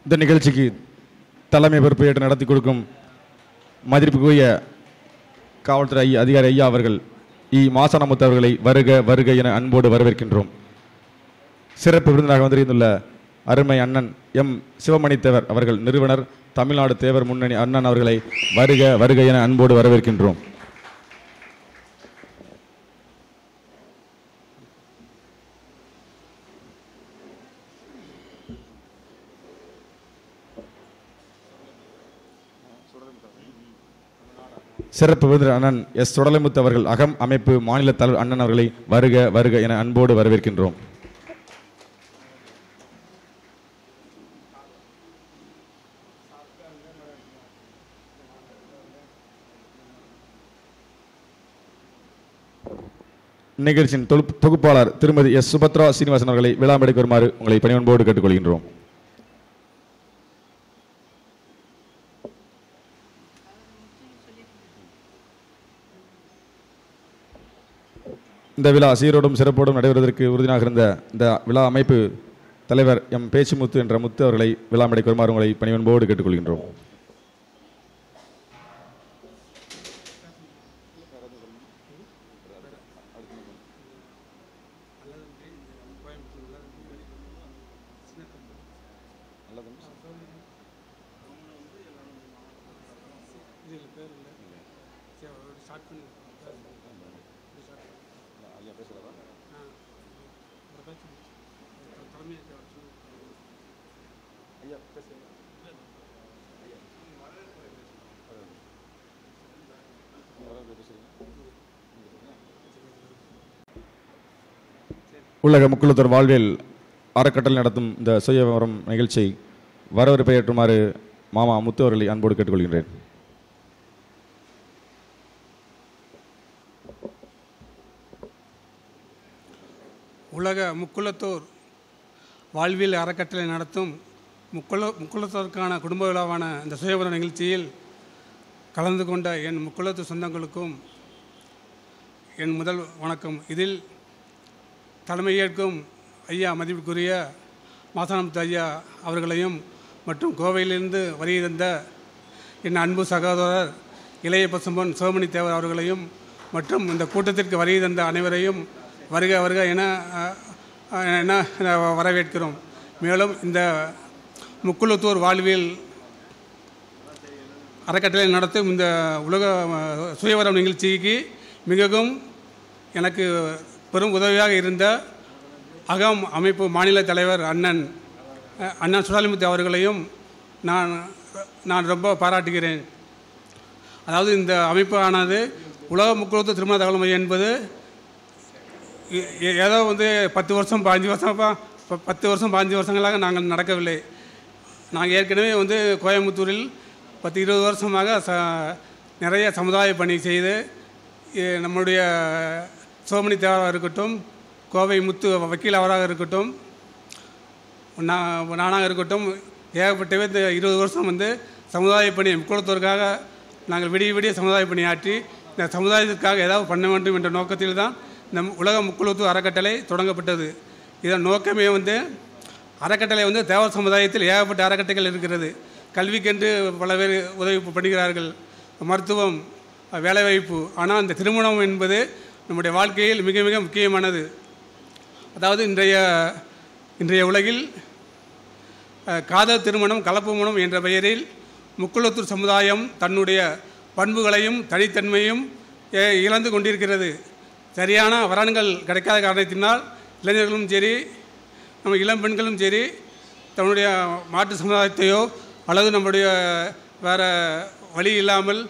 இந்த நிகழ்ச்சிக்கு தலைமை பொறுப்பேற்று நடத்தி கொடுக்கும் மதிப்புக்குரிய காவல்துறை அதிகாரி ஐயா அவர்கள் மாசானமுத்து அவர்களை வருக வருக என அன்போடு வரவேற்கின்றோம். சிறப்பு விருந்தினராக வந்திருந்துள்ள அருமை அண்ணன் எம் சிவமணி தேவர் அவர்கள் நிறுவனர் தமிழ்நாடு தேவர் முன்னணி அண்ணன் அவர்களை வருக வருக என அன்போடு வரவேற்கின்றோம். சிறப்பு விருந்தினர் அண்ணன் எஸ் சுடலைமுத்து அவர்கள் அகம் அமைப்பு மாநில தலைவர் அண்ணன் அவர்களை வருக வருக என அன்போடு வரவேற்கின்றோம். நிகழ்ச்சியின் தொகுப்பாளர் திருமதி எஸ் சுபத்ரா சீனிவாசன் அவர்களை விழா மேடைக்கு வருமாறு உங்களை பணிவன்போடு கேட்டுக்கொள்கின்றோம். இந்த விழா சீரோடும் சிறப்போடும் நடைபெறுவதற்கு உறுதியாக இருந்த இந்த விழா அமைப்பு தலைவர் எம் பேச்சுமுத்து என்ற முத்து அவர்களை விழா மேடைக்கு வருமாறு உங்களை பணிவன்போடு கேட்டுக்கொள்கின்றோம். உலக முக்குளத்தோர் வாழ்வில் அறக்கட்டளை நடத்தும் இந்த சுயவரம் நிகழ்ச்சி வரவேற்பை ஏற்றுமாறு மாமா முத்து அவர்களை அன்போடு கேட்டுக்கொள்கின்றேன். உலக முக்குளத்தோர் வாழ்வில் அறக்கட்டளை நடத்தும் முக்குளத்தோருக்கான குடும்ப விழாவான இந்த சுயவர நிகழ்ச்சியில் கலந்து கொண்ட என் முக்குளத்தூர் சொந்தங்களுக்கும் என் முதல் வணக்கம். இதில் தலைமையேற்கும் ஐயா மதிப்புக்குரிய மாசானமுத்து ஐயா அவர்களையும் மற்றும் கோவையிலிருந்து வருகை தந்த என் அன்பு சகோதரர் இளைய பசும்பொன் சிவமணி தேவர் அவர்களையும் மற்றும் இந்த கூட்டத்திற்கு வருகை தந்த அனைவரையும் வருக வருக என வரவேற்கிறோம். மேலும் இந்த முக்குளத்தூர் வாழ்வில் அறக்கட்டளை நடத்தும் இந்த உலக சுயவரம் நிகழ்ச்சிக்கு மிகவும் எனக்கு பெரும் உதவியாக இருந்த அகம் அமைப்பு மாநில தலைவர் அண்ணன் சுடலைமுத்து அவர்களையும் நான் ரொம்ப பாராட்டுகிறேன். அதாவது இந்த அமைப்பானது உலக முக்குளத்தூர் திருமண தகவல் மையம் என்பது ஏதோ 10 வருஷம் 15 வருஷங்களாக நாங்கள் நடக்கவில்லை. நாங்கள் ஏற்கனவே கோயம்புத்தூரில் 10-20 வருஷமாக நிறைய சமுதாய பணி செய்து நம்முடைய சிவமணி தேவராக இருக்கட்டும், கோவை முத்து வக்கீல் அவராக இருக்கட்டும், நானாக இருக்கட்டும், ஏகப்பட்டவே இந்த 20 வருஷம் சமுதாய பணி முக்குளத்தோருக்காக நாங்கள் விடிய சமுதாய பணி ஆற்றி இந்த சமுதாயத்திற்காக ஏதாவது பண்ண வேண்டும் என்ற நோக்கத்தில் தான் நம் உலக முக்குளத்தூர் அறக்கட்டளை தொடங்கப்பட்டது. இதன் நோக்கமே அறக்கட்டளை தேவர் சமுதாயத்தில் ஏகப்பட்ட அறக்கட்டைகள் இருக்கிறது. கல்விக்கென்று பல பேர் உதவி பண்ணுகிறார்கள், மருத்துவம், வேலைவாய்ப்பு. ஆனால் இந்த திருமணம் என்பது நம்முடைய வாழ்க்கையில் மிக மிக முக்கியமானது. அதாவது இன்றைய உலகில் காதல் திருமணம், கலப்பு மணம் என்ற பெயரில் முக்குளத்தூர் சமுதாயம் தன்னுடைய பண்புகளையும் தனித்தன்மையும் இழந்து கொண்டிருக்கிறது. சரியான வரன்கள் கிடைக்காத காரணத்தினால் இளைஞர்களும் சரி, நம்ம இளம் பெண்களும் சரி, தன்னுடைய மாற்று சமுதாயத்தையோ அல்லது நம்முடைய வேறு வழி இல்லாமல்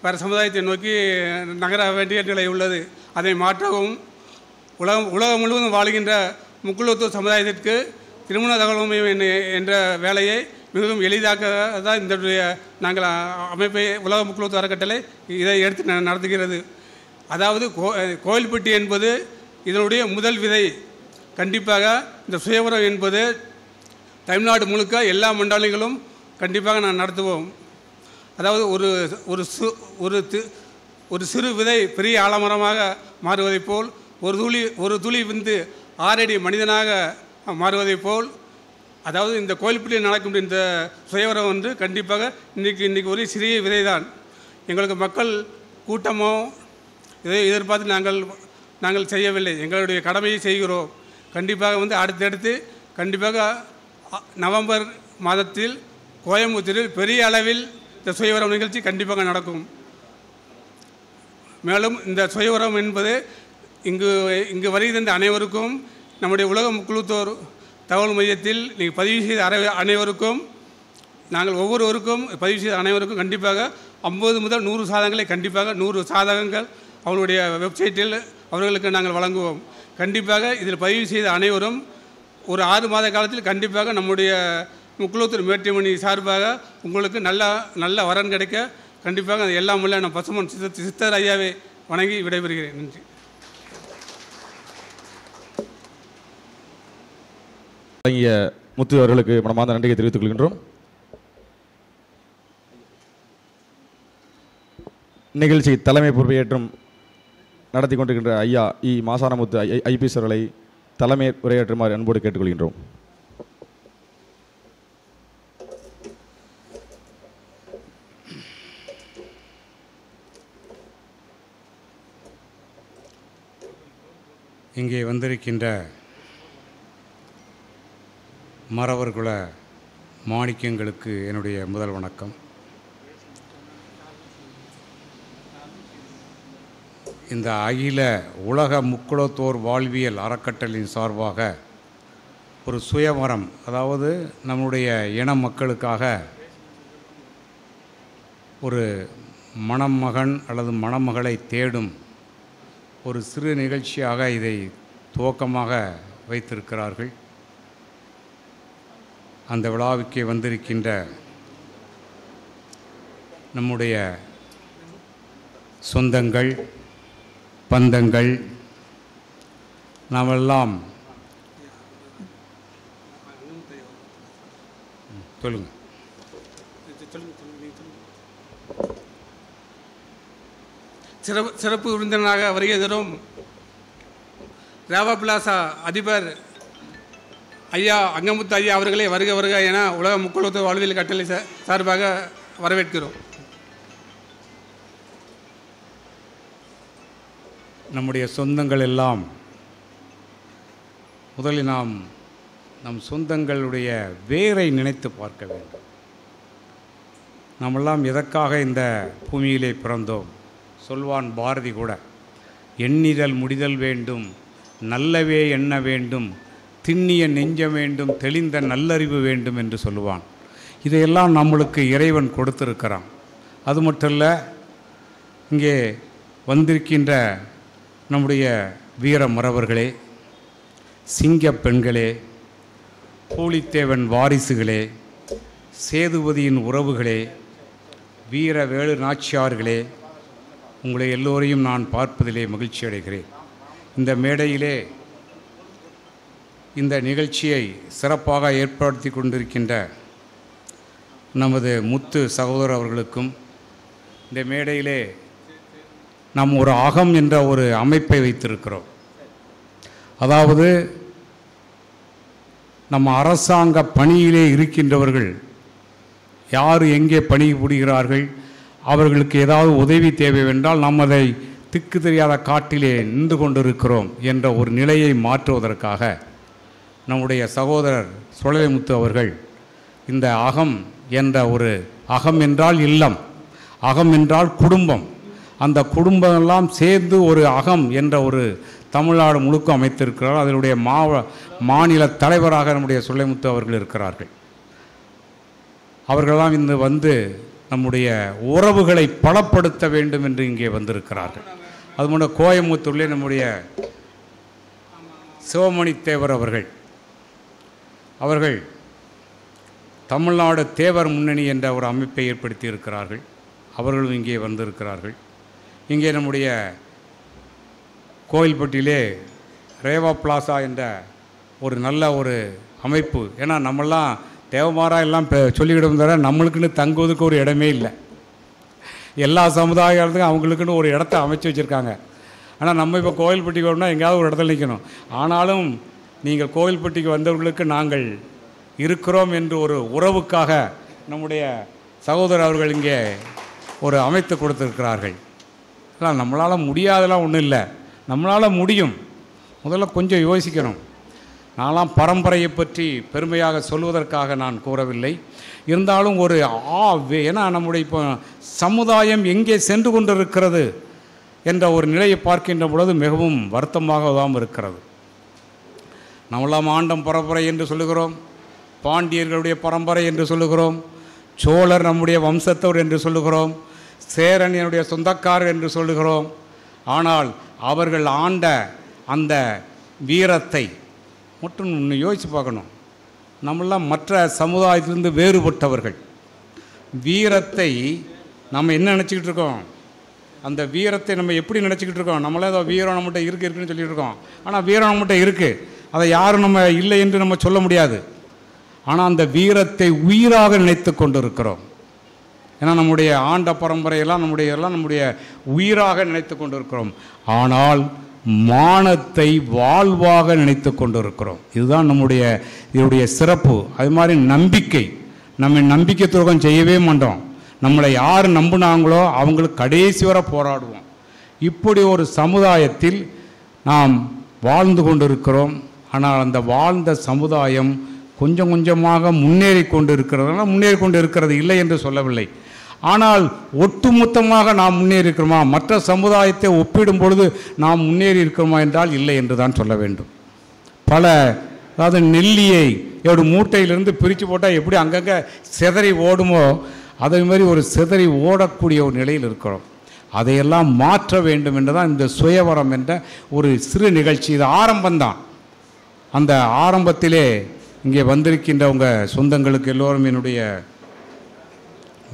வேறு சமுதாயத்தை நோக்கி நகர வேண்டிய நிலை உள்ளது. அதை மாற்றவும் உலகம் முழுவதும் வாழ்கின்ற முக்குளத்தூர் சமுதாயத்திற்கு திருமண தகவல் மையம் என்ற வேலையை மிகவும் எளிதாக்க தான் இந்த நாங்கள் அமைப்பை உலக முக்குளத்தூர் அறக்கட்டளை இதை எடுத்து நடத்துகிறது. அதாவது கோயில்பட்டி என்பது இதனுடைய முதல் விதை. கண்டிப்பாக இந்த சுயவரம் என்பது தமிழ்நாடு முழுக்க எல்லா மண்டலங்களும் கண்டிப்பாக நான் நடத்துவோம். அதாவது ஒரு சிறு விதை பெரிய ஆலமரமாக மாறுவதைப் போல், ஒரு துளி 6 அடி மனிதனாக மாறுவதைப் போல் அதாவது இந்த கோயில்பட்டியில் நடக்கும் இந்த சுயவரம் வந்து கண்டிப்பாக இன்றைக்கி ஒரு சிறிய விதை தான். எங்களுக்கு மக்கள் கூட்டமோ இதை எதிர்பார்த்து நாங்கள் செய்யவில்லை. எங்களுடைய கடமையை செய்கிறோம். கண்டிப்பாக வந்து அடுத்தடுத்து கண்டிப்பாக நவம்பர் மாதத்தில் கோயம்புத்தூரில் பெரிய அளவில் இந்த சுயவரம் நிகழ்ச்சி கண்டிப்பாக நடக்கும். மேலும் இந்த சுயவரம் என்பது இங்கு வருகின்ற அனைவருக்கும் நம்முடைய உலக முக்குழுத்தோர் தகவல் மையத்தில் நீங்கள் பதிவு செய்த அனைவருக்கும் நாங்கள் ஒவ்வொருவருக்கும் பதிவு செய்த அனைவருக்கும் கண்டிப்பாக 50 முதல் 100 சாதகங்களை கண்டிப்பாக 100 சாதகங்கள் அவருடைய வெப்சைட்டில் அவர்களுக்கு நாங்கள் வழங்குவோம். கண்டிப்பாக இதில் பதிவு செய்த அனைவரும் ஒரு 6 மாத காலத்தில் கண்டிப்பாக நம்முடைய முக்குழுத்தூர் மேட்ரிமோனி சார்பாக உங்களுக்கு நல்ல வரன் கிடைக்க கண்டிப்பாக எல்லாம் உள்ள நான் பசுமன் சித்தர் ஐயாவை வணங்கி விடைபெறுகிறேன். நன்றி. வழங்கிய முத்து அவர்களுக்கு மனமார்ந்த நன்றியை தெரிவித்துக் கொள்கின்றோம். நிகழ்ச்சி தலைமை பொறுப்பேற்றும் நடத்தி கொண்டிருக்கின்ற ஐயா மாசானமுத்து ஐபிஎஸ் அவர்களை தலைமை உரையாற்றுமாறு அன்போடு கேட்டுக்கொள்கின்றோம். இங்கே வந்திருக்கின்ற மறவர்குல மாணிக்கங்களுக்கு என்னுடைய முதல் வணக்கம். இந்த அகில உலக முக்குலத்தோர் வாழ்வியல் அறக்கட்டளையின் சார்பாக ஒரு சுயவரம், அதாவது நம்முடைய இன மக்களுக்காக ஒரு மணமகன் அல்லது மணமகளை தேடும் ஒரு சிறு நிகழ்ச்சியாக இதை துவக்கமாக வைத்திருக்கிறார்கள். அந்த விழாவுக்கு வந்திருக்கின்ற நம்முடைய சொந்தங்கள் பந்தங்கள் நாமெல்லாம் சொல்லுங்கள். சிறப்பு விருந்தினராக வருகை தரும் ரேவா பிளாசா அதிபர் ஐயா அங்கமுத்து ஐயா அவர்களே வருக என உலக முக்குழுத்தோர் வாழ்வியல் கட்டளை சார்பாக வரவேற்கிறோம். நம்முடைய சொந்தங்கள் எல்லாம் முதலில் நம் சொந்தங்களுடைய வேரை நினைத்து பார்க்க வேண்டும். நாமெல்லாம் எதற்காக இந்த பூமியிலே பிறந்தோம்? சொல்வான் பாரதி கூட, எண்ணிதல் முடிதல் வேண்டும், நல்லவே எண்ண வேண்டும், திண்ணிய நெஞ்ச வேண்டும், தெளிந்த நல்லறிவு வேண்டும் என்று சொல்லுவான். இதையெல்லாம் நம்மளுக்கு இறைவன் கொடுத்திருக்கிறான். அது மட்டும் இல்லை, இங்கே வந்திருக்கின்ற நம்முடைய வீர மறவர்களே, சிங்க பெண்களே, பூலித்தேவன் வாரிசுகளே, சேதுபதியின் உறவுகளே, வீர வேலு நாச்சியார்களே, உங்களை எல்லோரையும் நான் பார்ப்பதிலே மகிழ்ச்சி அடைகிறேன். இந்த மேடையிலே இந்த நிகழ்ச்சியை சிறப்பாக ஏற்படுத்தி கொண்டிருக்கின்ற நமது முத்து சகோதரர் அவர்களுக்கும், இந்த மேடையிலே நாம் ஒரு அகம் என்ற ஒரு அமைப்பை வைத்திருக்கிறோம். அதாவது நம்ம அரசாங்க பணியிலே இருக்கின்றவர்கள் யார் எங்கே பணிபுரிகிறார்கள், அவர்களுக்கு ஏதாவது உதவி தேவைவென்றால் நாம் அதை திக்கு தெரியாத காட்டிலே நின்று கொண்டிருக்கிறோம் என்ற ஒரு நிலையை மாற்றுவதற்காக நம்முடைய சகோதரர் சுழலைமுத்து அவர்கள் இந்த அகம் என்ற ஒரு, அகம் என்றால் இல்லம், அகம் என்றால் குடும்பம், அந்த குடும்பமெல்லாம் சேர்ந்து ஒரு அகம் என்ற ஒரு தமிழ்நாடு முழுக்க அமைத்திருக்கிறார். அதனுடைய மாநில தலைவராக நம்முடைய சுழலைமுத்து அவர்கள் இருக்கிறார்கள். அவர்களெல்லாம் இந்த வந்து நம்முடைய உறவுகளை பலப்படுத்த வேண்டும் என்று இங்கே வந்திருக்கிறார்கள். அது மட்டும் கோயம்புத்தூரிலே நம்முடைய சிவமணி தேவர் அவர்கள் தமிழ்நாடு தேவர் முன்னணி என்ற ஒரு அமைப்பை ஏற்படுத்தி இருக்கிறார்கள். அவர்களும் இங்கே வந்திருக்கிறார்கள். இங்கே நம்முடைய கோயில்பட்டியிலே ரேவா பிளாசா என்ற ஒரு நல்ல ஒரு அமைப்பு. ஏன்னா நம்மெல்லாம் தேவமாரா எல்லாம் சொல்லிக்கிட்டு தவிர நம்மளுக்குன்னு தங்குவதுக்கு ஒரு இடமே இல்லை. எல்லா சமுதாயத்துக்கும் அவங்களுக்குன்னு ஒரு இடத்த அமைச்சு வச்சுருக்காங்க. ஆனால் நம்ம இப்போ கோயில்பட்டிக்கு வரணும்னா எங்கேயாவது ஒரு இடத்துல நிற்கணும். ஆனாலும் நீங்கள் கோயில்பட்டிக்கு வந்தவர்களுக்கு நாங்கள் இருக்கிறோம் என்று ஒரு உறவுக்காக நம்முடைய சகோதரர் அவர்கள் இங்கே ஒரு அமைத்து கொடுத்துருக்கிறார்கள். இல்லை, நம்மளால் முடியாதெல்லாம் ஒன்றும் இல்லை, நம்மளால் முடியும். முதல்ல கொஞ்சம் யோசிக்கணும். நான்லாம் பரம்பரையை பற்றி பெருமையாக சொல்வதற்காக நான் கூறவில்லை. இருந்தாலும் ஒரு ஏன்னா நம்முடைய இப்போ சமுதாயம் எங்கே சென்று கொண்டிருக்கிறது என்ற ஒரு நிலையை பார்க்கின்ற பொழுது மிகவும் வருத்தமாக தான் இருக்கிறது. நம்மளாம் ஆண்டம் பரம்பரை என்று சொல்லுகிறோம், பாண்டியர்களுடைய பரம்பரை என்று சொல்லுகிறோம், சோழர் நம்முடைய வம்சத்தவர் என்று சொல்லுகிறோம், சேரன் என்னுடைய சொந்தக்காரர் என்று சொல்லுகிறோம். ஆனால் அவர்கள் ஆண்ட அந்த வீரத்தை மட்டும் யோசித்து பார்க்கணும். நம்மளாம் மற்ற சமுதாயத்திலிருந்து வேறுபட்டவர்கள். வீரத்தை நம்ம என்ன நினச்சிக்கிட்டு இருக்கோம்? அந்த வீரத்தை நம்ம எப்படி நினச்சிக்கிட்டு இருக்கோம்? நம்மளே ஏதோ வீரம் நம்மகிட்ட இருக்குன்னு சொல்லிட்டு இருக்கோம். ஆனால் வீரம் நம்மகிட்ட இருக்குது, அதை யாரும் நம்ம இல்லை என்று நம்ம சொல்ல முடியாது. ஆனால் அந்த வீரத்தை உயிராக நினைத்து கொண்டு இருக்கிறோம். ஏன்னா நம்முடைய ஆண்ட பரம்பரையெல்லாம் நம்முடைய உயிராக நினைத்து கொண்டு இருக்கிறோம். ஆனால் மானத்தை வாழ்வாக நினைத்து கொண்டு இருக்கிறோம். இதுதான் இதனுடைய சிறப்பு. அது மாதிரி நம்பிக்கை, நம்ம நம்பிக்கை துரோகம் செய்யவே மாட்டோம். நம்மளை யார் நம்பினாங்களோ அவங்களுக்கு கடைசி வரை போராடுவோம். இப்படி ஒரு சமுதாயத்தில் நாம் வாழ்ந்து கொண்டு இருக்கிறோம். ஆனால் அந்த வாழ்ந்த சமுதாயம் கொஞ்சம் கொஞ்சமாக முன்னேறி கொண்டு இருக்கிறது இல்லை என்று சொல்லவில்லை. ஆனால் ஒட்டுமொத்தமாக நாம் முன்னேறி இருக்கிறோமா, மற்ற சமுதாயத்தை ஒப்பிடும் பொழுது நாம் முன்னேறி இருக்கிறோமா என்றால் இல்லை என்று தான் சொல்ல வேண்டும். அதாவது நெல்லியை ஒரு மூட்டையிலிருந்து பிரித்து போட்டால் எப்படி அங்கங்கே சிதறி ஓடுமோ அதே மாதிரி ஒரு சிதறி ஓடக்கூடிய ஒரு நிலையில் இருக்கிறோம். அதையெல்லாம் மாற்ற வேண்டும் என்று தான் இந்த சுயவரம் என்ற ஒரு சிறு நிகழ்ச்சி. இது ஆரம்பம்தான். அந்த ஆரம்பத்திலே இங்கே வந்திருக்கின்ற உங்கள் சொந்தங்களுக்கு எல்லோரும் என்னுடைய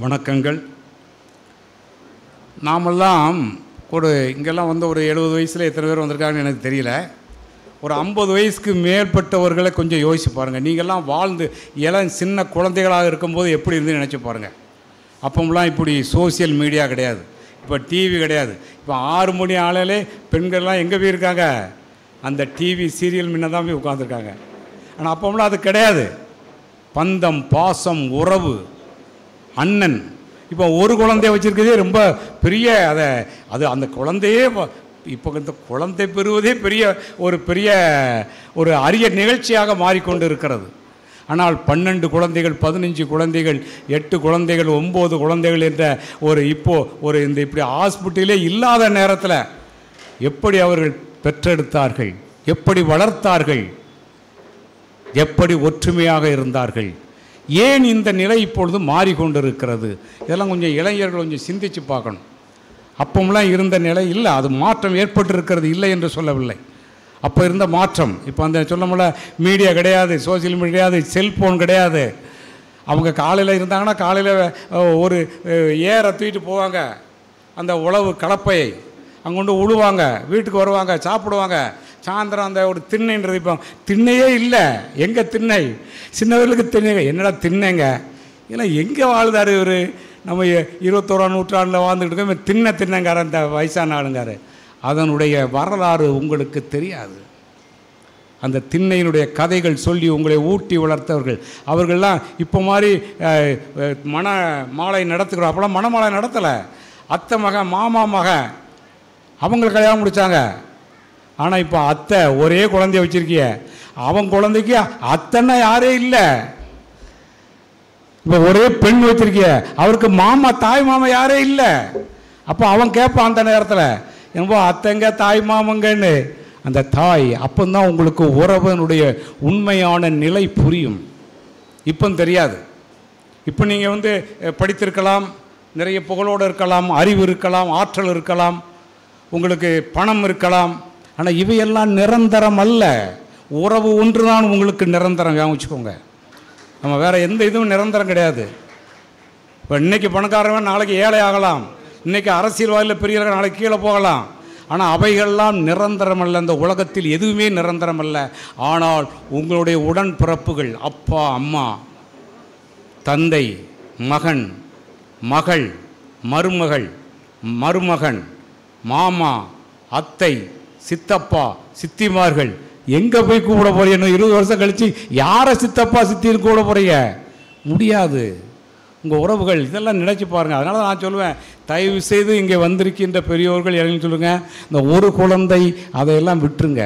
வணக்கங்கள். நாமெல்லாம் இங்கெல்லாம் வந்து ஒரு 70 வயசில் எத்தனை பேர் வந்திருக்காங்கன்னு எனக்கு தெரியல. ஒரு 50 வயசுக்கு மேற்பட்டவர்களை கொஞ்சம் யோசிச்சு பாருங்கள். நீங்கள்லாம் வாழ்ந்து சின்ன குழந்தைகளாக இருக்கும்போது எப்படி இருந்து நினச்சி பாருங்கள். அப்போம்லாம் இப்படி சோசியல் மீடியா கிடையாது, இப்போ டிவி கிடையாது. இப்போ 6 மணி ஆளாலே பெண்கள்லாம் எங்கே போயிருக்காங்க? அந்த டிவி சீரியல் முன்ன தான் போய் உட்காந்துருக்காங்க. ஆனால் அப்போம்லாம் அது கிடையாது. பந்தம், பாசம், உறவு, அண்ணன். இப்போ ஒரு குழந்தைய வச்சுருக்கிறதே ரொம்ப பெரிய அந்த குழந்தையே இப்போ இந்த குழந்தை பெறுவதே ஒரு அரிய நிகழ்ச்சியாக மாறிக்கொண்டு இருக்கிறது. ஆனால் 12 குழந்தைகள், 15 குழந்தைகள், 8 குழந்தைகள், 9 குழந்தைகள் என்ற இப்படி ஹாஸ்பிட்டலே இல்லாத நேரத்தில் எப்படி அவர்கள் பெற்றெடுத்தார்கள், எப்படி வளர்த்தார்கள், எப்படி ஒற்றுமையாக இருந்தார்கள், ஏன் இந்த நிலை இப்பொழுது மாறிக்கொண்டிருக்கிறது? இதெல்லாம் கொஞ்சம் இளைஞர்கள் கொஞ்சம் சிந்தித்து பார்க்கணும். அப்போம்லாம் இருந்த நிலை இல்லை, அது மாற்றம் ஏற்பட்டிருக்கிறது, இல்லை என்று சொல்லவில்லை. அப்போ இருந்த மாற்றம் இப்போ அந்த சொல்லமுள்ள மீடியா கிடையாது, சோசியல் மீடியா கிடையாது, செல்ஃபோன் கிடையாது. அவங்க காலையில் இருந்தாங்கன்னா காலையில் ஒரு ஏரை தூக்கிட்டு போவாங்க, அந்த உழவு கலப்பையை அங்கே கொண்டு உழுவாங்க, வீட்டுக்கு வருவாங்க, சாப்பிடுவாங்க. சாயந்தரம் அந்த ஒரு திண்ணைன்றது இப்போ திண்ணையே இல்லை. எங்கே திண்ணை? சின்னவர்களுக்கு திண்ணை என்னடா திண்ணைங்க? ஏன்னா எங்கே வாழ்ந்தார் இவர்? நம்ம 21ஆம் நூற்றாண்டில் வாழ்ந்துக்கிட்டு இருக்கோம். திண்ணங்கார அந்த வயசான ஆளுங்கார். அதனுடைய வரலாறு உங்களுக்கு தெரியாது. அந்த திண்ணையினுடைய கதைகள் சொல்லி உங்களை ஊட்டி வளர்த்தவர்கள் அவர்கள்லாம் இப்போ மாதிரி மாலை நடத்துகிறோம். அப்போலாம் மணமாலை நடத்தலை. அத்தை மகன், மாமா மகன் அவங்களுக்கு கல்யாணம் முடித்தாங்க. ஆனால் இப்போ அத்தை ஒரே குழந்தைய வச்சுருக்கிய, அவன் குழந்தைக்கு அத்தைன்னா யாரே இல்லை. இப்போ ஒரே பெண் வச்சிருக்கிய, அவருக்கு மாமா, தாய் மாமா யாரே இல்லை. அப்போ அவன் கேட்பான் அந்த நேரத்தில், என்னப்போ அத்தைங்க தாய் மாமங்கன்னு. அந்த தாய் அப்போதான் உங்களுக்கு உறவனுடைய உண்மையான நிலை புரியும். இப்போ தெரியாது. இப்போ நீங்கள் வந்து படித்திருக்கலாம், நிறைய புகழோடு இருக்கலாம், அறிவு இருக்கலாம், ஆற்றல் இருக்கலாம், உங்களுக்கு பணம் இருக்கலாம். ஆனால் இவையெல்லாம் நிரந்தரம் அல்ல. உறவு ஒன்று தான் உங்களுக்கு நிரந்தரம். வச்சுக்கோங்க, நம்ம வேறு எந்த இதுவும் நிரந்தரம் கிடையாது. இப்போ இன்றைக்கி பணக்காரவன் நாளைக்கு ஏழை ஆகலாம், இன்றைக்கி அரசியல்வாதியில் பெரியவர்கள் நாளைக்கு கீழே போகலாம். ஆனால் அவைகள்லாம் நிரந்தரம் அல்ல. இந்த உலகத்தில் எதுவுமே நிரந்தரம் அல்ல. ஆனால் உங்களுடைய உடன்பிறப்புகள், அப்பா அம்மா, தந்தை, மகன், மகள், மருமகள், மருமகன், மாமா, அத்தை, சித்தப்பா, சித்திமார்கள், எங்கே போய் கூப்பிட போறீங்க? இன்னும் 20 வருஷம் கழித்து யாரை சித்தப்பா சித்தின்னு கூப்பிட போகிறீங்க? முடியாது. உங்கள் உறவுகள் இதெல்லாம் நினச்சி பாருங்கள். அதனால தான் நான் சொல்லுவேன், தயவு செய்து இங்கே வந்திருக்கின்ற பெரியோர்கள் இறங்கி சொல்லுங்கள், இந்த ஒரு குழந்தை அதையெல்லாம் விட்டுருங்க.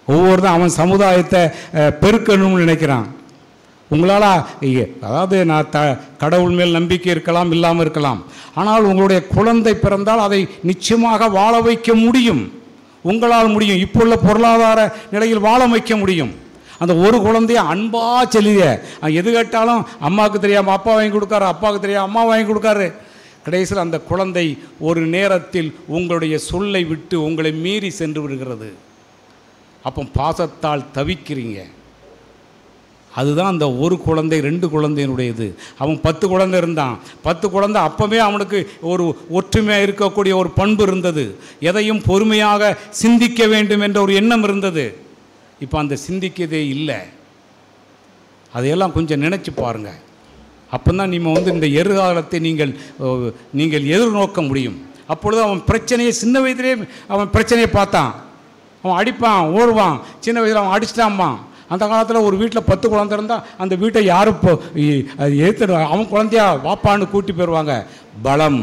ஒவ்வொருத்தரும் அவன் சமுதாயத்தை பெருக்கணும்னு நினைக்கிறான். உங்களால் அதாவது நான் கடவுள் மேல் நம்பிக்கை இருக்கலாம், இல்லாமல் இருக்கலாம். ஆனால் உங்களுடைய குழந்தை பிறந்தால் அதை நிச்சயமாக வாழ வைக்க முடியும். உங்களால் முடியும். இப்போ உள்ள பொருளாதார நிலையில் வாழ வைக்க முடியும். அந்த ஒரு குழந்தைய அன்பாக செல்லிய எது கேட்டாலும் அம்மாவுக்கு தெரியாமல் அப்பா வாங்கி கொடுக்காரு, அப்பாவுக்கு தெரியாமல் அம்மா வாங்கி கொடுக்காரு. கடைசியில் அந்த குழந்தை ஒரு நேரத்தில் உங்களுடைய சொல்லை விட்டு உங்களை மீறி சென்று விடுகிறது. அப்போ பாசத்தால் தவிக்கிறீங்க. அதுதான் அந்த ஒரு குழந்தை 2 குழந்தையினுடையது. அவன் 10 குழந்தை இருந்தான். 10 குழந்தை அப்பவே அவனுக்கு ஒரு ஒற்றுமையாக இருக்கக்கூடிய ஒரு பண்பு இருந்தது. எதையும் பொறுமையாக சிந்திக்க வேண்டும் என்ற ஒரு எண்ணம் இருந்தது. இப்போ அந்த சிந்திக்கதே இல்லை. அதையெல்லாம் கொஞ்சம் நினச்சி பாருங்கள். அப்போ தான் நீங்கள் இந்த எதிர்காலத்தை நீங்கள் எதிர்நோக்க முடியும். அப்பொழுது அவன் பிரச்சனையை சின்ன வயதிலே அவன் பிரச்சனையை பார்த்தான். அவன் அடிப்பான், ஓடுவான். சின்ன வயதில் அவன் அடிச்சிட்டான்பான். அந்த காலத்தில் ஒரு வீட்டில் 10 குழந்தை இருந்தால் அந்த வீட்டை யாரும் இப்போ அவன் குழந்தையா வாப்பான்னு கூட்டி போயிடுவாங்க. பலம்,